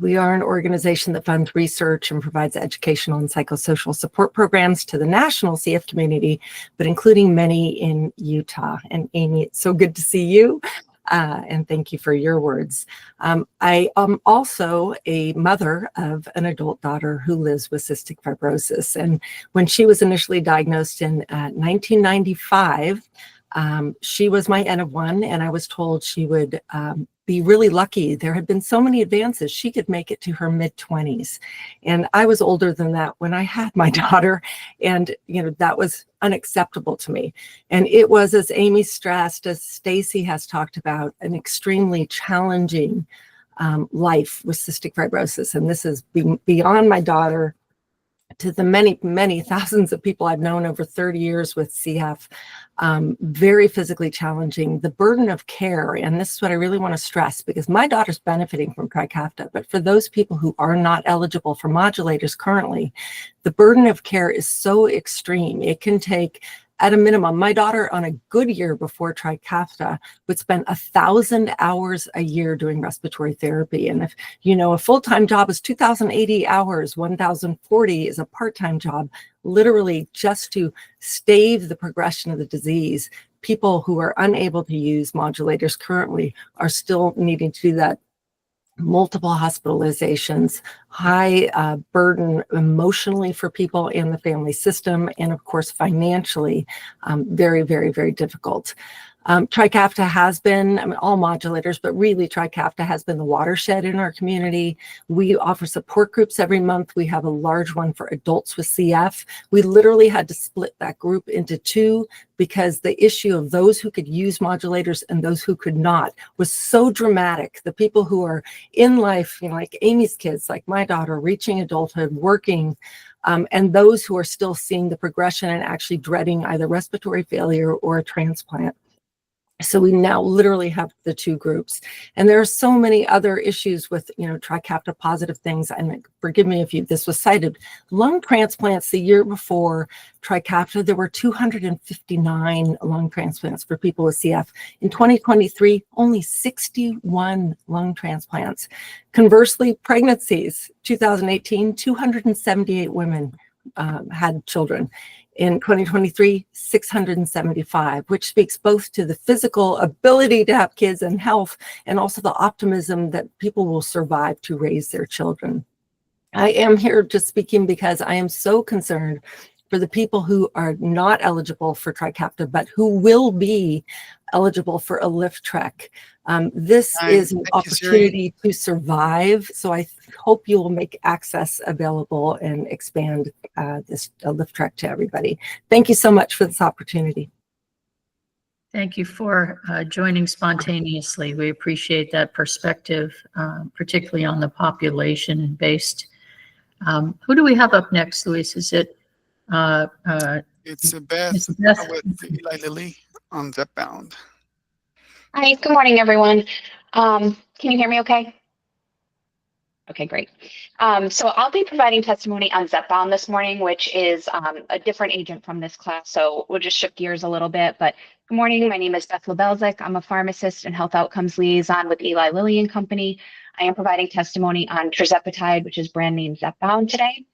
We are an organization that funds research and provides educational and psychosocial support programs to the national CF community, but including many in Utah. And Amy, it's so good to see you. And thank you for your words. I am also a mother of an adult daughter who lives with cystic fibrosis. And when she was initially diagnosed in 1995, she was my N of 1, and I was told she would be really lucky. There had been so many advances. She could make it to her mid-20s. And I was older than that when I had my daughter. And, you know, that was unacceptable to me. And it was, as Amy stressed, as Stacy has talked about, an extremely challenging life with cystic fibrosis. And this is beyond my daughter, to the many, many thousands of people I've known over 30 years with CF, very physically challenging. The burden of care, and this is what I really want to stress, because my daughter's benefiting from Trikafta, but for those people who are not eligible for modulators currently, the burden of care is so extreme. It can take, at a minimum, my daughter on a good year before Trikafta would spend 1,000 hours a year doing respiratory therapy. And if you know, a full-time job is 2,080 hours, 1,040 is a part-time job, literally just to stave the progression of the disease. People who are unable to use modulators currently are still needing to do that. Multiple hospitalizations, high burden emotionally for people in the family system, and of course financially, very, very, very difficult. Trikafta has been, I mean, all modulators, but really Trikafta has been the watershed in our community. We offer support groups every month. We have a large one for adults with CF. We literally had to split that group into two because the issue of those who could use modulators and those who could not was so dramatic. The people who are in life, you know, like Amy's kids, like my daughter, reaching adulthood, working, and those who are still seeing the progression and actually dreading either respiratory failure or a transplant. So we now literally have the two groups. And there are so many other issues with, you know, Trikafta positive things. And forgive me if this was cited. Lung transplants the year before Trikafta, there were 259 lung transplants for people with CF. In 2023, only 61 lung transplants. Conversely, pregnancies, 2018, 278 women had children. In 2023, 675, which speaks both to the physical ability to have kids and health, and also the optimism that people will survive to raise their children. I am here just speaking because I am so concerned for the people who are not eligible for Trikafta, but who will be eligible for a lift trek. This is an opportunity to survive. So I hope you will make access available and expand this lift trek to everybody. Thank you so much for this opportunity. Thank you for joining spontaneously. We appreciate that perspective, particularly on the population-based. Who do we have up next, Luis? Is it? It's Beth with Eli Lilly on Zepbound. Hi, good morning, everyone. Can you hear me okay? Okay, great. So I'll be providing testimony on Zepbound this morning, which is a different agent from this class. So we'll just shift gears a little bit. But good morning. My name is Beth Lebelzik. I'm a pharmacist and health outcomes liaison with Eli Lilly and Company. I am providing testimony on tirzepatide, which is brand name Zepbound today.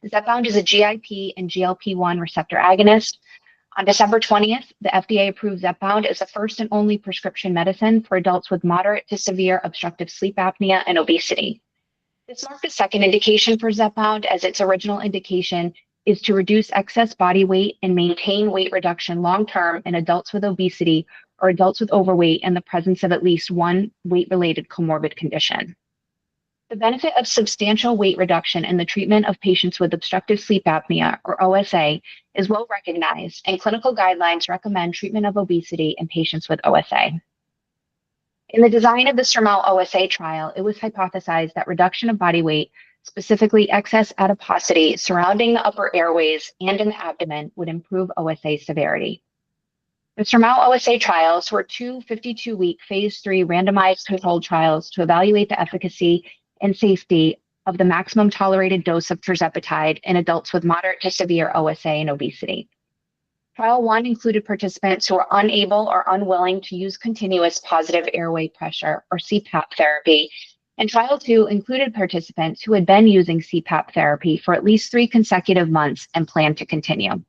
Zepbound is a GIP and GLP-1 receptor agonist. On December 20th, the FDA approved Zepbound as the first and only prescription medicine for adults with moderate to severe obstructive sleep apnea and obesity. This marked the second indication for Zepbound, as its original indication is to reduce excess body weight and maintain weight reduction long-term in adults with obesity or adults with overweight in the presence of at least one weight-related comorbid condition. The benefit of substantial weight reduction in the treatment of patients with obstructive sleep apnea, or OSA, is well recognized, and clinical guidelines recommend treatment of obesity in patients with OSA. In the design of the SURMOUNT-OSA trial, it was hypothesized that reduction of body weight, specifically excess adiposity surrounding the upper airways and in the abdomen, would improve OSA severity. The SURMOUNT-OSA trials were two 52-week phase 3 randomized controlled trials to evaluate the efficacy and safety of the maximum tolerated dose of tirzepatide in adults with moderate to severe OSA and obesity. Trial 1 included participants who were unable or unwilling to use continuous positive airway pressure, or CPAP therapy, and Trial 2 included participants who had been using CPAP therapy for at least 3 consecutive months and planned to continue.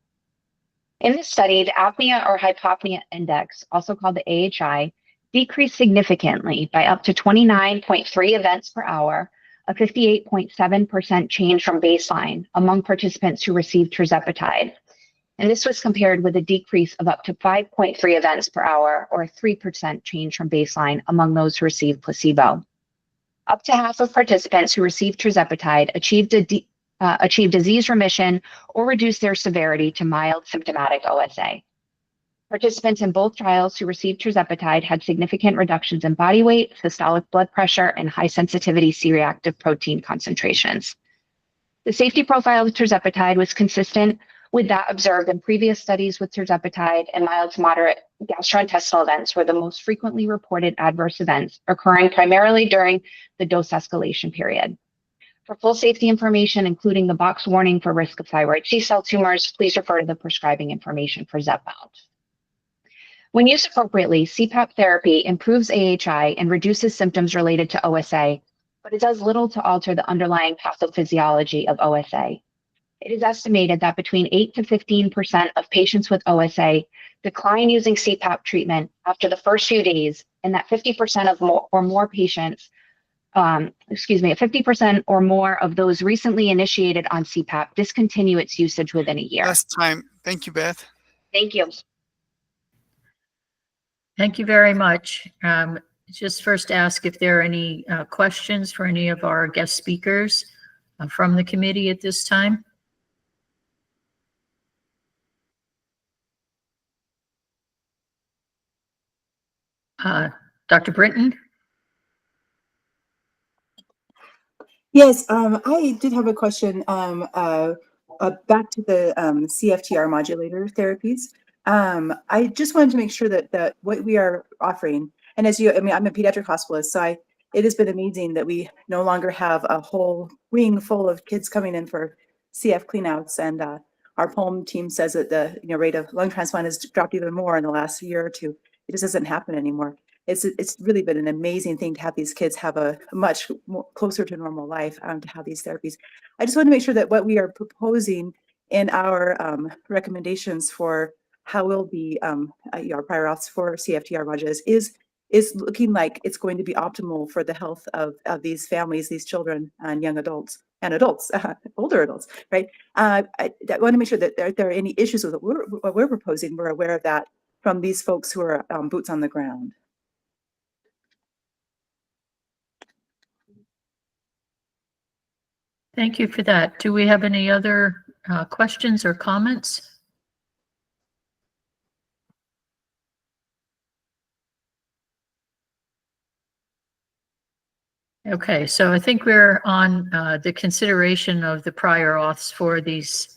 In this study, the apnea or hypopnea index, also called the AHI, decreased significantly by up to 29.3 events per hour, a 58.7% change from baseline among participants who received tirzepatide. And this was compared with a decrease of up to 5.3 events per hour, or a 3% change from baseline among those who received placebo. Up to half of participants who received tirzepatide achieved disease remission or reduced their severity to mild symptomatic OSA. Participants in both trials who received tirzepatide had significant reductions in body weight, systolic blood pressure, and high-sensitivity C-reactive protein concentrations. The safety profile of tirzepatide was consistent with that observed in previous studies with tirzepatide, and mild to moderate gastrointestinal events were the most frequently reported adverse events, occurring primarily during the dose escalation period. For full safety information, including the box warning for risk of thyroid C-cell tumors, please refer to the prescribing information for Zepbound. When used appropriately, CPAP therapy improves AHI and reduces symptoms related to OSA, but it does little to alter the underlying pathophysiology of OSA. It is estimated that between 8 to 15% of patients with OSA decline using CPAP treatment after the first few days, and that 50% or more patients, 50% or more of those recently initiated on CPAP discontinue its usage within a year. Last time. Thank you, Beth. Thank you. Thank you very much. Just first ask if there are any questions for any of our guest speakers from the committee at this time. Dr. Britton? Yes, I did have a question back to the CFTR modulator therapies. I just wanted to make sure that what we are offering, and I'm a pediatric hospitalist, so it has been amazing that we no longer have a whole wing full of kids coming in for CF cleanouts, and our POEM team says that the rate of lung transplant has dropped even more in the last year or two. It just doesn't happen anymore. It's really been an amazing thing to have these kids have a much more closer to normal life, to have these therapies. I just want to make sure that what we are proposing in our recommendations for how will be our prior auths for CFTR modulators is looking like it's going to be optimal for the health of these families, these children and young adults and adults, older adults, right? I want to make sure that if there are any issues with what we're proposing, we're aware of that from these folks who are boots on the ground. Thank you for that. Do we have any other questions or comments? Okay, so I think we're on the consideration of the prior auths for these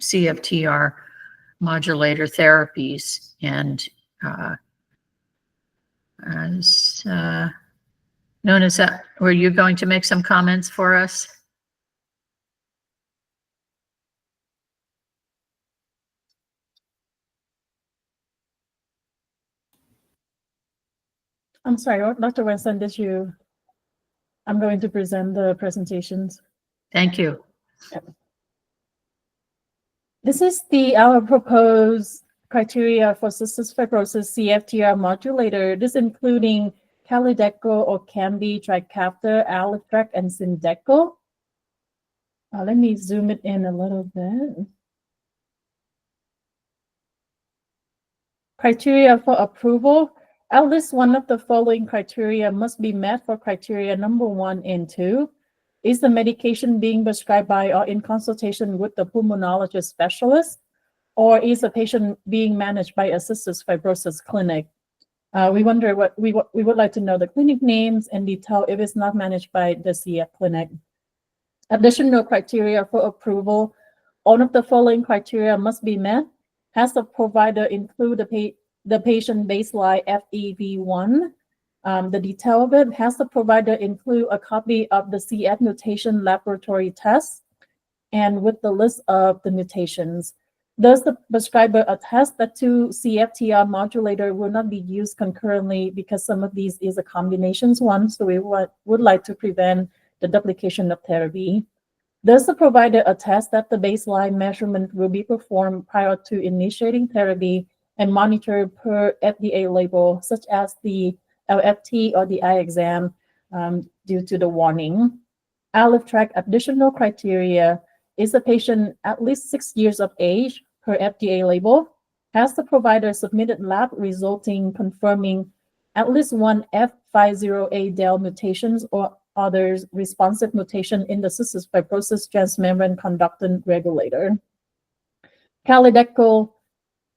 CFTR modulator therapies. And as Nona, were you going to make some comments for us? I'm sorry, Dr. Weston, I'm going to present the presentations. Thank you. This is our proposed criteria for cystic fibrosis CFTR modulator. This including Kalydeco or Cambi, Trikafta, Alyftrek, and Symdeko. Let me zoom it in a little bit. Criteria for approval. At least one of the following criteria must be met for criteria number 1 and 2. Is the medication being prescribed by or in consultation with the pulmonologist specialist, or is a patient being managed by a cystic fibrosis clinic? We wonder what we would like to know the clinic names and detail if it's not managed by the CF clinic. Additional criteria for approval. All of the following criteria must be met. Has the provider include the patient baseline FEV1? The detail of it. Has the provider include a copy of the CF mutation laboratory test and with the list of the mutations? Does the prescriber attest that 2 CFTR modulator will not be used concurrently because some of these is a combinations one, so we would like to prevent the duplication of therapy? Does the provider attest that the baseline measurement will be performed prior to initiating therapy and monitored per FDA label, such as the LFT or the eye exam due to the warning? Alyftrek additional criteria. Is the patient at least 6 years of age per FDA label? Has the provider submitted lab resulting confirming at least one F50A del mutations or others responsive mutation in the cystic fibrosis transmembrane conductance regulator? Kalydeco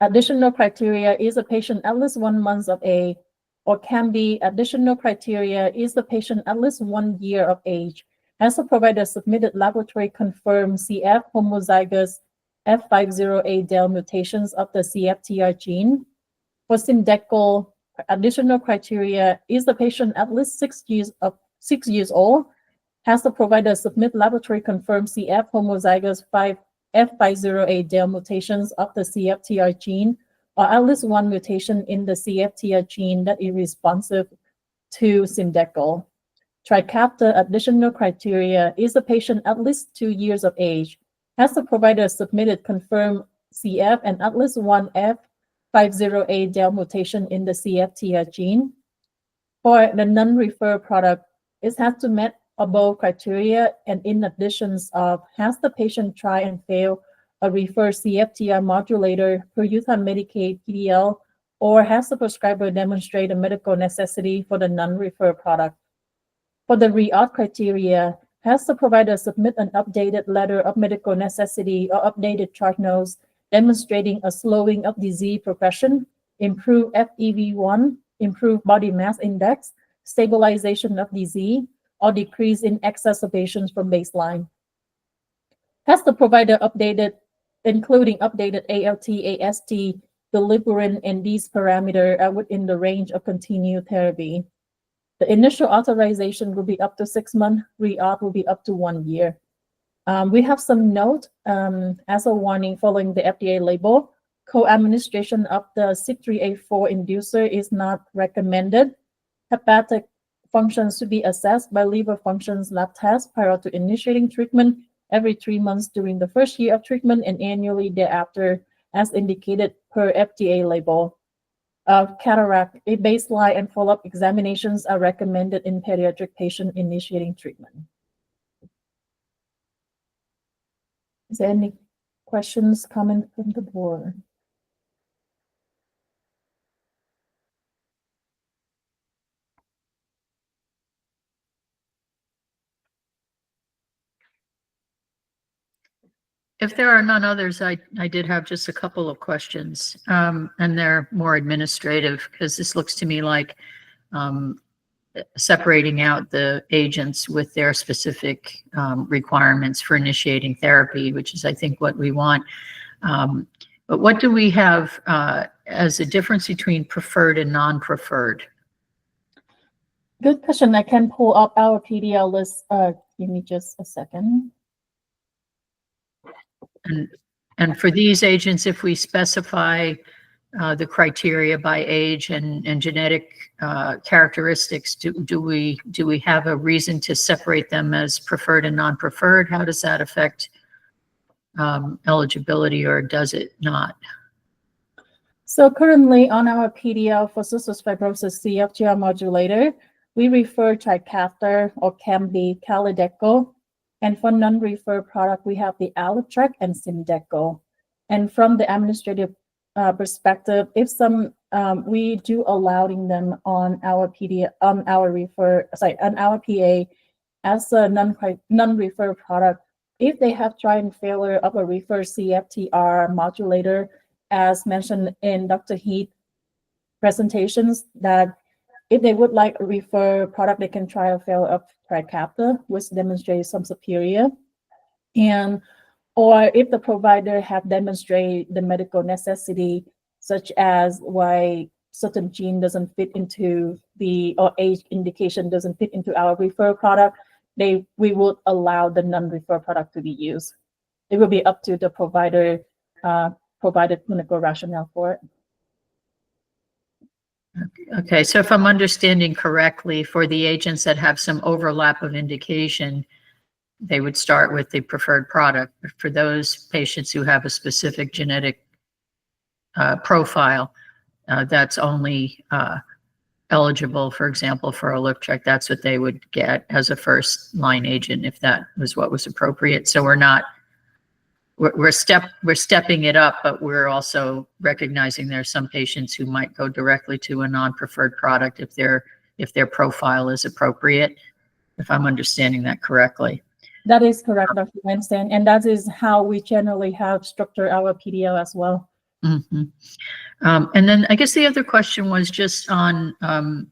additional criteria. Is a patient at least 1 month of age, or can be additional criteria. Is the patient at least 1 year of age? Has the provider submitted laboratory confirmed CF homozygous F50A del mutations of the CFTR gene? For Symdeko, additional criteria. Is the patient at least 6 years old? Has the provider submit laboratory confirmed CF homozygous F50A del mutations of the CFTR gene, or at least 1 mutation in the CFTR gene that is responsive to Symdeko? Trikafta additional criteria. Is the patient at least 2 years of age? Has the provider submitted confirmed CF and at least 1 F50A del mutation in the CFTR gene? For the non-refer product, it has to meet above criteria, and in addition of, has the patient try and fail a refer CFTR modulator per Utah Medicaid PDL, or has the prescriber demonstrate a medical necessity for the non-refer product? For the re-auth criteria, has the provider submit an updated letter of medical necessity or updated chart notes demonstrating a slowing of disease progression, improved FEV1, improved body mass index, stabilization of disease, or decrease in exacerbations from baseline? Has the provider including updated ALT, AST, bilirubin, and these parameters are within the range of continued therapy? The initial authorization will be up to 6 months, re-auth will be up to 1 year. We have some note as a warning following the FDA label. Co-administration of the CYP3A4 inducer is not recommended. Hepatic functions to be assessed by liver functions lab test prior to initiating treatment every 3 months during the first year of treatment and annually thereafter, as indicated per FDA label. Cataract, a baseline and follow-up examinations are recommended in pediatric patient initiating treatment. Is there any questions, comments from the board? If there are none others, I did have just a couple of questions, and they're more administrative because this looks to me like separating out the agents with their specific requirements for initiating therapy, which is, I think, what we want. But what do we have as a difference between preferred and non-preferred? Good question. I can pull up our PDL list. Give me just a second. And for these agents, if we specify the criteria by age and genetic characteristics, do we have a reason to separate them as preferred and non-preferred? How does that affect eligibility, or does it not? So currently on our PDL for cystic fibrosis CFTR modulator, we refer Trikafta or Cambi, Kalydeco. And for non-refer product, we have the Alytrek and Symdeko. And from the administrative perspective, if some we do allowing them on our on our PA as a non-refer product, if they have tried and failure of a refer CFTR modulator, as mentioned in Dr. Heath presentations, that if they would like a refer product, they can try a failure of Trikafta, which demonstrates some superior. And or if the provider have demonstrated the medical necessity, such as why certain gene doesn't fit into the, or age indication doesn't fit into our refer product, we would allow the non-refer product to be used. It will be up to the provider provided clinical rationale for it. Okay, so if I'm understanding correctly, for the agents that have some overlap of indication, they would start with the preferred product. But for those patients who have a specific genetic profile that's only eligible, for example, for Alytrek, that's what they would get as a first line agent if that was what was appropriate. So we're stepping it up, but we're also recognizing there are some patients who might go directly to a non-preferred product if their profile is appropriate, if I'm understanding that correctly. That is correct, Dr. Weinstein, and that is how we generally have structured our PDL as well. Mm-hmm. And then I guess the other question was just on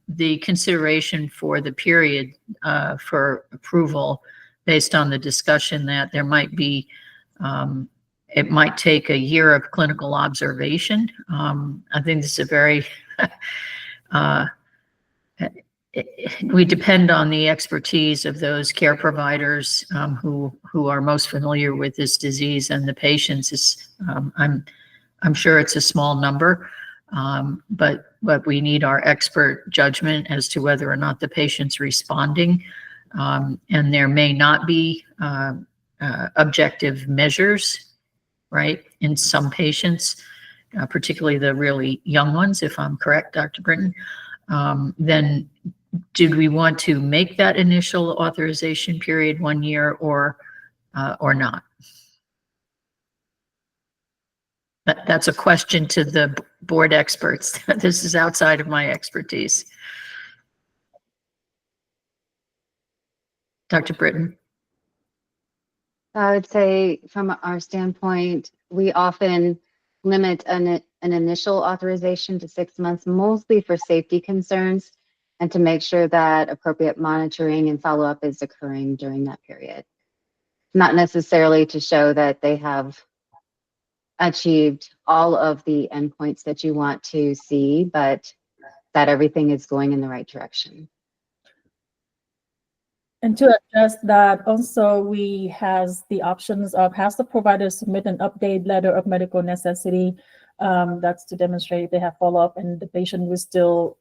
the consideration for the period for approval, based on the discussion that there might be, it might take a year of clinical observation. I think this is a very, we depend on the expertise of those care providers who are most familiar with this disease, and the patients. I'm sure it's a small number, but we need our expert judgment as to whether or not the patient's responding, and there may not be objective measures, right, in some patients, particularly the really young ones, if I'm correct, Dr. Britton. Then did we want to make that initial authorization period 1 year or not? That's a question to the board experts. This is outside of my expertise. Dr. Britton. I would say from our standpoint, we often limit an initial authorization to 6 months, mostly for safety concerns and to make sure that appropriate monitoring and follow-up is occurring during that period. Not necessarily to show that they have achieved all of the endpoints that you want to see, but that everything is going in the right direction. And to address that, also we has the options of has the provider submit an update letter of medical necessity. That's to demonstrate they have follow-up, and the patient will still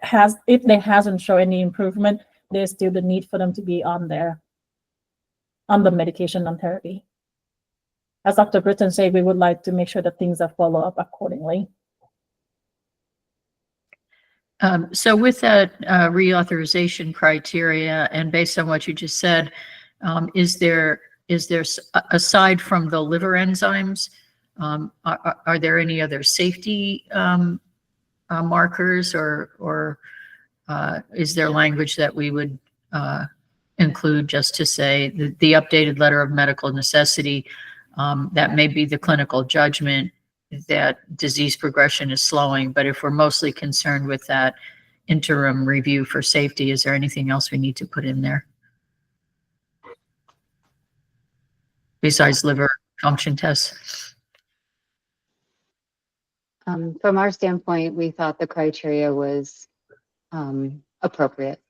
has, if they hasn't shown any improvement, there's still the need for them to be on the medication on therapy. As Dr. Britton said, we would like to make sure that things are followed up accordingly. So with that reauthorization criteria, and based on what you just said, is there aside from the liver enzymes, are there any other safety markers, or is there language that we would include just to say the updated letter of medical necessity, that may be the clinical judgment that disease progression is slowing, but if we're mostly concerned with that interim review for safety, is there anything else we need to put in there besides liver function tests? From our standpoint, we thought the criteria was appropriate.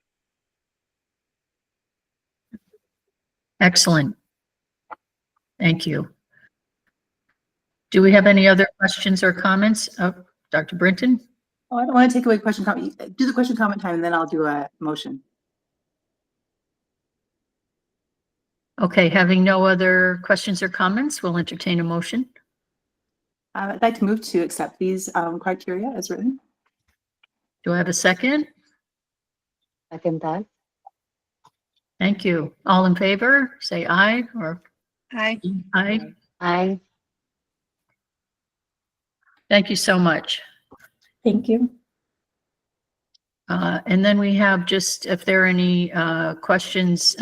Excellent. Thank you. Do we have any other questions or comments? Dr. Brinton? Oh, I don't want to take away question comment. Do the question comment time, and then I'll do a motion. Okay, having no other questions or comments, we'll entertain a motion. I'd like to move to accept these criteria as written. Do I have a second? Second that. Thank you. All in favor, say aye or Hi. aye. Aye. Thank you so much. Thank you. And then we have just, if there are any questions,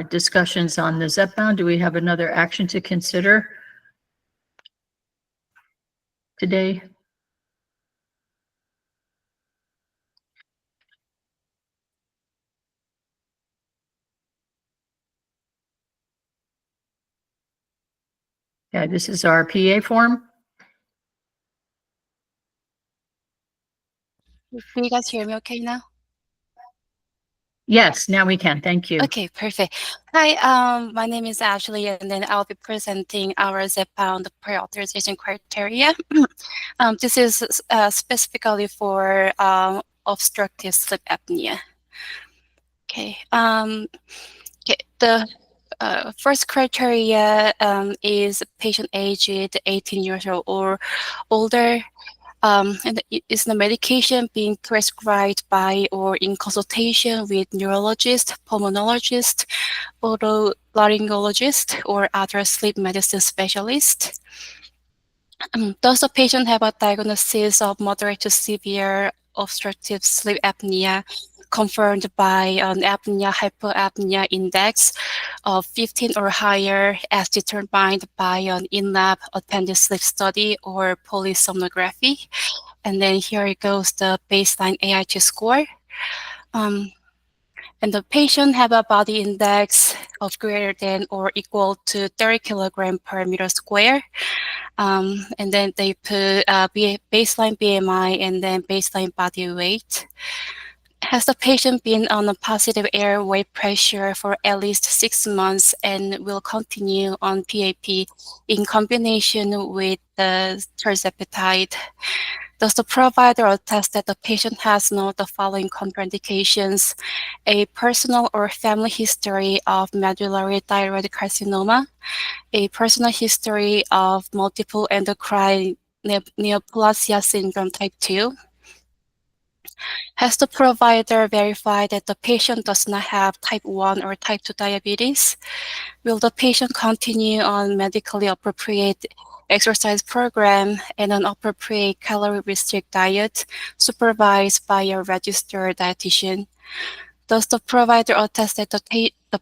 discussions on the Zepbound, do we have another action to consider today? Yeah, this is our PA form. Do you guys hear me okay now? Yes, now we can. Thank you. Okay, perfect. Hi, my name is Ashley, and then I'll be presenting our Zepbound prior authorization criteria. This is specifically for obstructive sleep apnea. Okay. Okay. The first criteria is patient aged 18 years old or older. And is the medication being prescribed by or in consultation with neurologist, pulmonologist, otolaryngologist, or other sleep medicine specialist? Does the patient have a diagnosis of moderate to severe obstructive sleep apnea confirmed by an apnea-hypopnea index of 15 or higher as determined by an in-lab attended sleep study or polysomnography? And then here it goes, the baseline AIT score. And the patient have a body index of greater than or equal to 30 kilogram per meter square. And then they put baseline BMI and then baseline body weight. Has the patient been on a positive airway pressure for at least 6 months and will continue on PAP in combination with the tirzepatide? Does the provider attest that the patient has none of the following contraindications: a personal or family history of medullary thyroid carcinoma, a personal history of multiple endocrine neoplasia syndrome type 2? Has the provider verified that the patient does not have type 1 or type 2 diabetes? Will the patient continue on medically appropriate exercise program and an appropriate calorie restrict diet supervised by a registered dietitian? Does the provider attest that the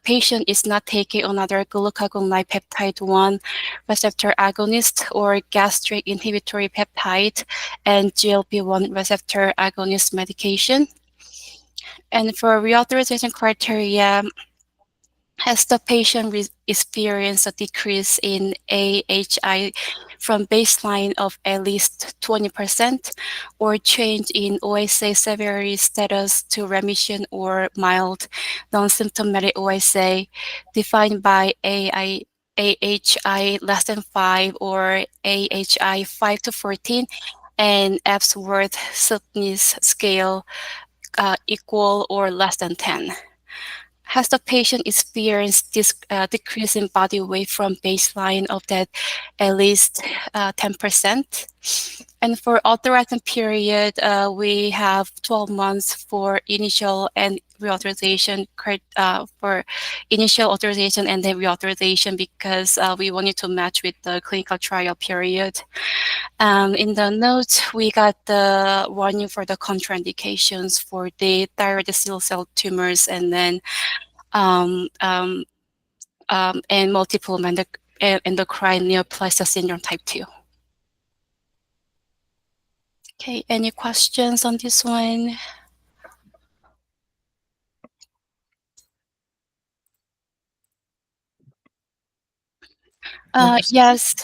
patient is not taking another glucagon-like peptide 1 receptor agonist or gastric inhibitory peptide and GLP-1 receptor agonist medication? And for reauthorization criteria, has the patient experienced a decrease in AHI from baseline of at least 20% or change in OSA severity status to remission or mild non-symptomatic OSA defined by AHI less than 5 or AHI 5 to 14 and Epworth Sleepiness Scale equal or less than 10? Has the patient experienced this decrease in body weight from baseline of that at least 10%? And for authorizing period, we have 12 months for initial and reauthorization for initial authorization and then reauthorization because we wanted to match with the clinical trial period. In the notes, we got the warning for the contraindications for the thyroid cell tumors and then and multiple endocrine neoplasia syndrome type 2. Okay, any questions on this one? Yes,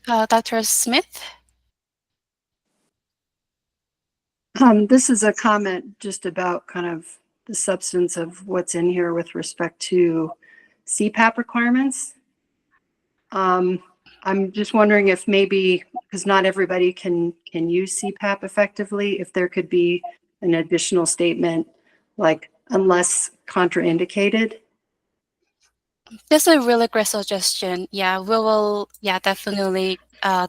Dr. Smith? This is a comment just about kind of the substance of what's in here with respect to CPAP requirements. I'm just wondering if maybe, because not everybody can use CPAP effectively, if there could be an additional statement like unless contraindicated. That's a really great suggestion. Yeah, we will, definitely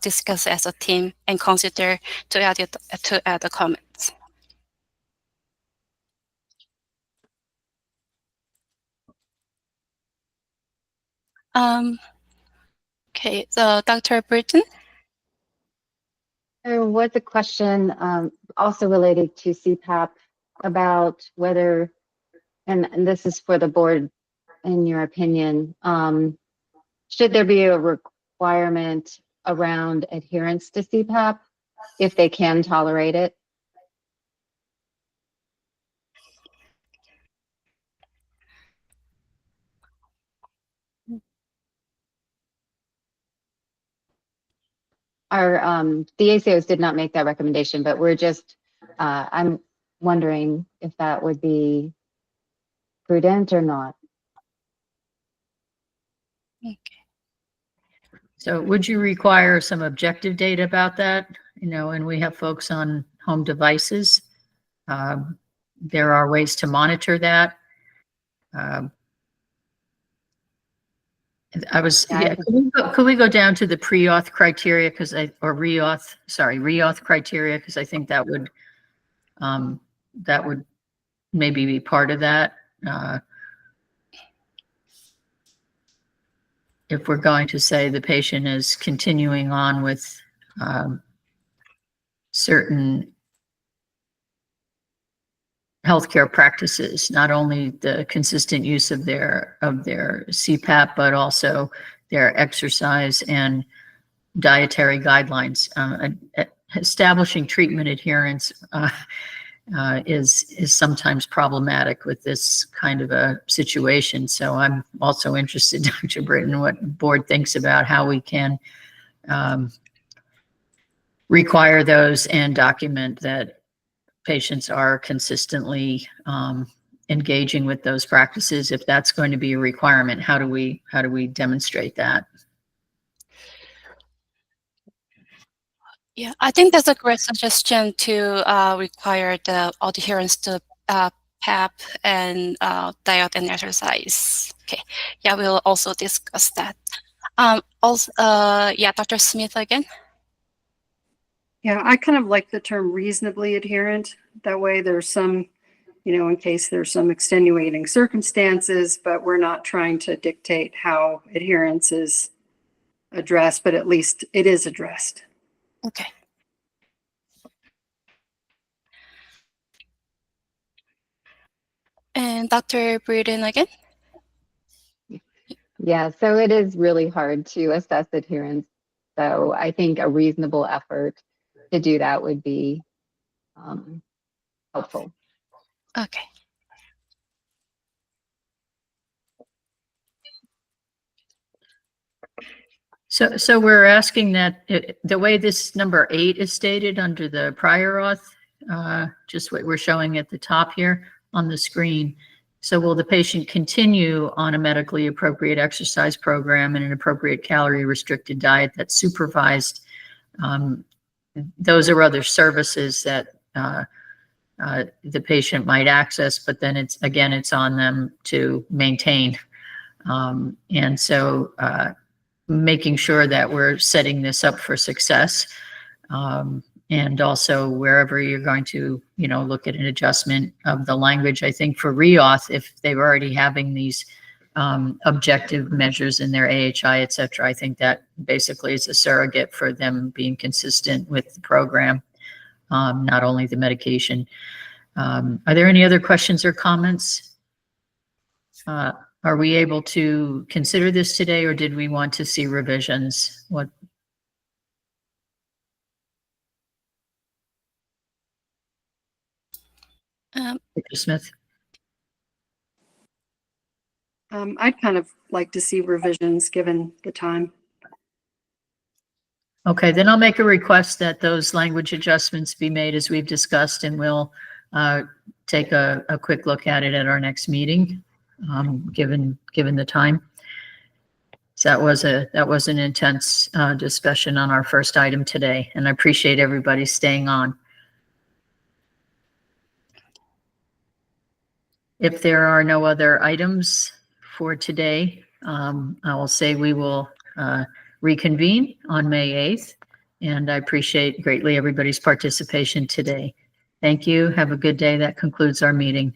discuss as a team and consider to add it, to add the comments. Okay, so Dr. Britton? There was a question also related to CPAP about whether, and this is for the board, in your opinion, should there be a requirement around adherence to CPAP if they can tolerate it? The ACOs did not make that recommendation, but we're just, I'm wondering if that would be prudent or not. Okay. So would you require some objective data about that? You know, and we have folks on home devices. There are ways to monitor that. Could we go down to the pre-auth criteria re-auth criteria, because I think that would maybe be part of that. If we're going to say the patient is continuing on with certain healthcare practices, not only the consistent use of their CPAP, but also their exercise and dietary guidelines. Establishing treatment adherence is sometimes problematic with this kind of a situation. So I'm also interested, Dr. Britton, what the board thinks about how we can require those and document that patients are consistently engaging with those practices. If that's going to be a requirement, how do we demonstrate that? Yeah, I think that's a great suggestion to require the adherence to PAP and diet and exercise. Okay, yeah, we'll also discuss that. Dr. Smith again. Yeah, I kind of like the term reasonably adherent. That way there's some, in case there's some extenuating circumstances, but we're not trying to dictate how adherence is addressed, but at least it is addressed. Okay. And Dr. Breeden again? Yeah, so it is really hard to assess adherence. So I think a reasonable effort to do that would be helpful. Okay. So we're asking that the way this number 8 is stated under the prior auth, just what we're showing at the top here on the screen. So will the patient continue on a medically appropriate exercise program and an appropriate calorie restricted diet that's supervised? Those are other services that the patient might access, but then it's on them to maintain. And so making sure that we're setting this up for success. And also wherever you're going to, look at an adjustment of the language, I think for reauth, if they're already having these objective measures in their AHI, et cetera, I think that basically is a surrogate for them being consistent with the program, not only the medication. Are there any other questions or comments? Are we able to consider this today, or did we want to see revisions? What? Dr. Smith? I'd kind of like to see revisions given the time. Okay, then I'll make a request that those language adjustments be made as we've discussed, and we'll take a quick look at it at our next meeting, given the time. So that was an intense discussion on our first item today, and I appreciate everybody staying on. If there are no other items for today, I will say we will reconvene on May 8th, and I appreciate greatly everybody's participation today. Thank you. Have a good day. That concludes our meeting.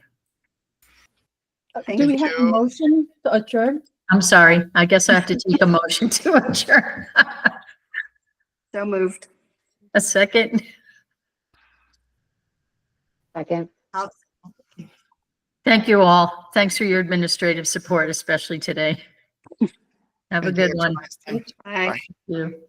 Do we have a motion to adjourn? I'm sorry. I guess I have to take a motion to adjourn. So moved. A second. Second. Thank you all. Thanks for your administrative support, especially today. Have a good one. Bye. Thank you.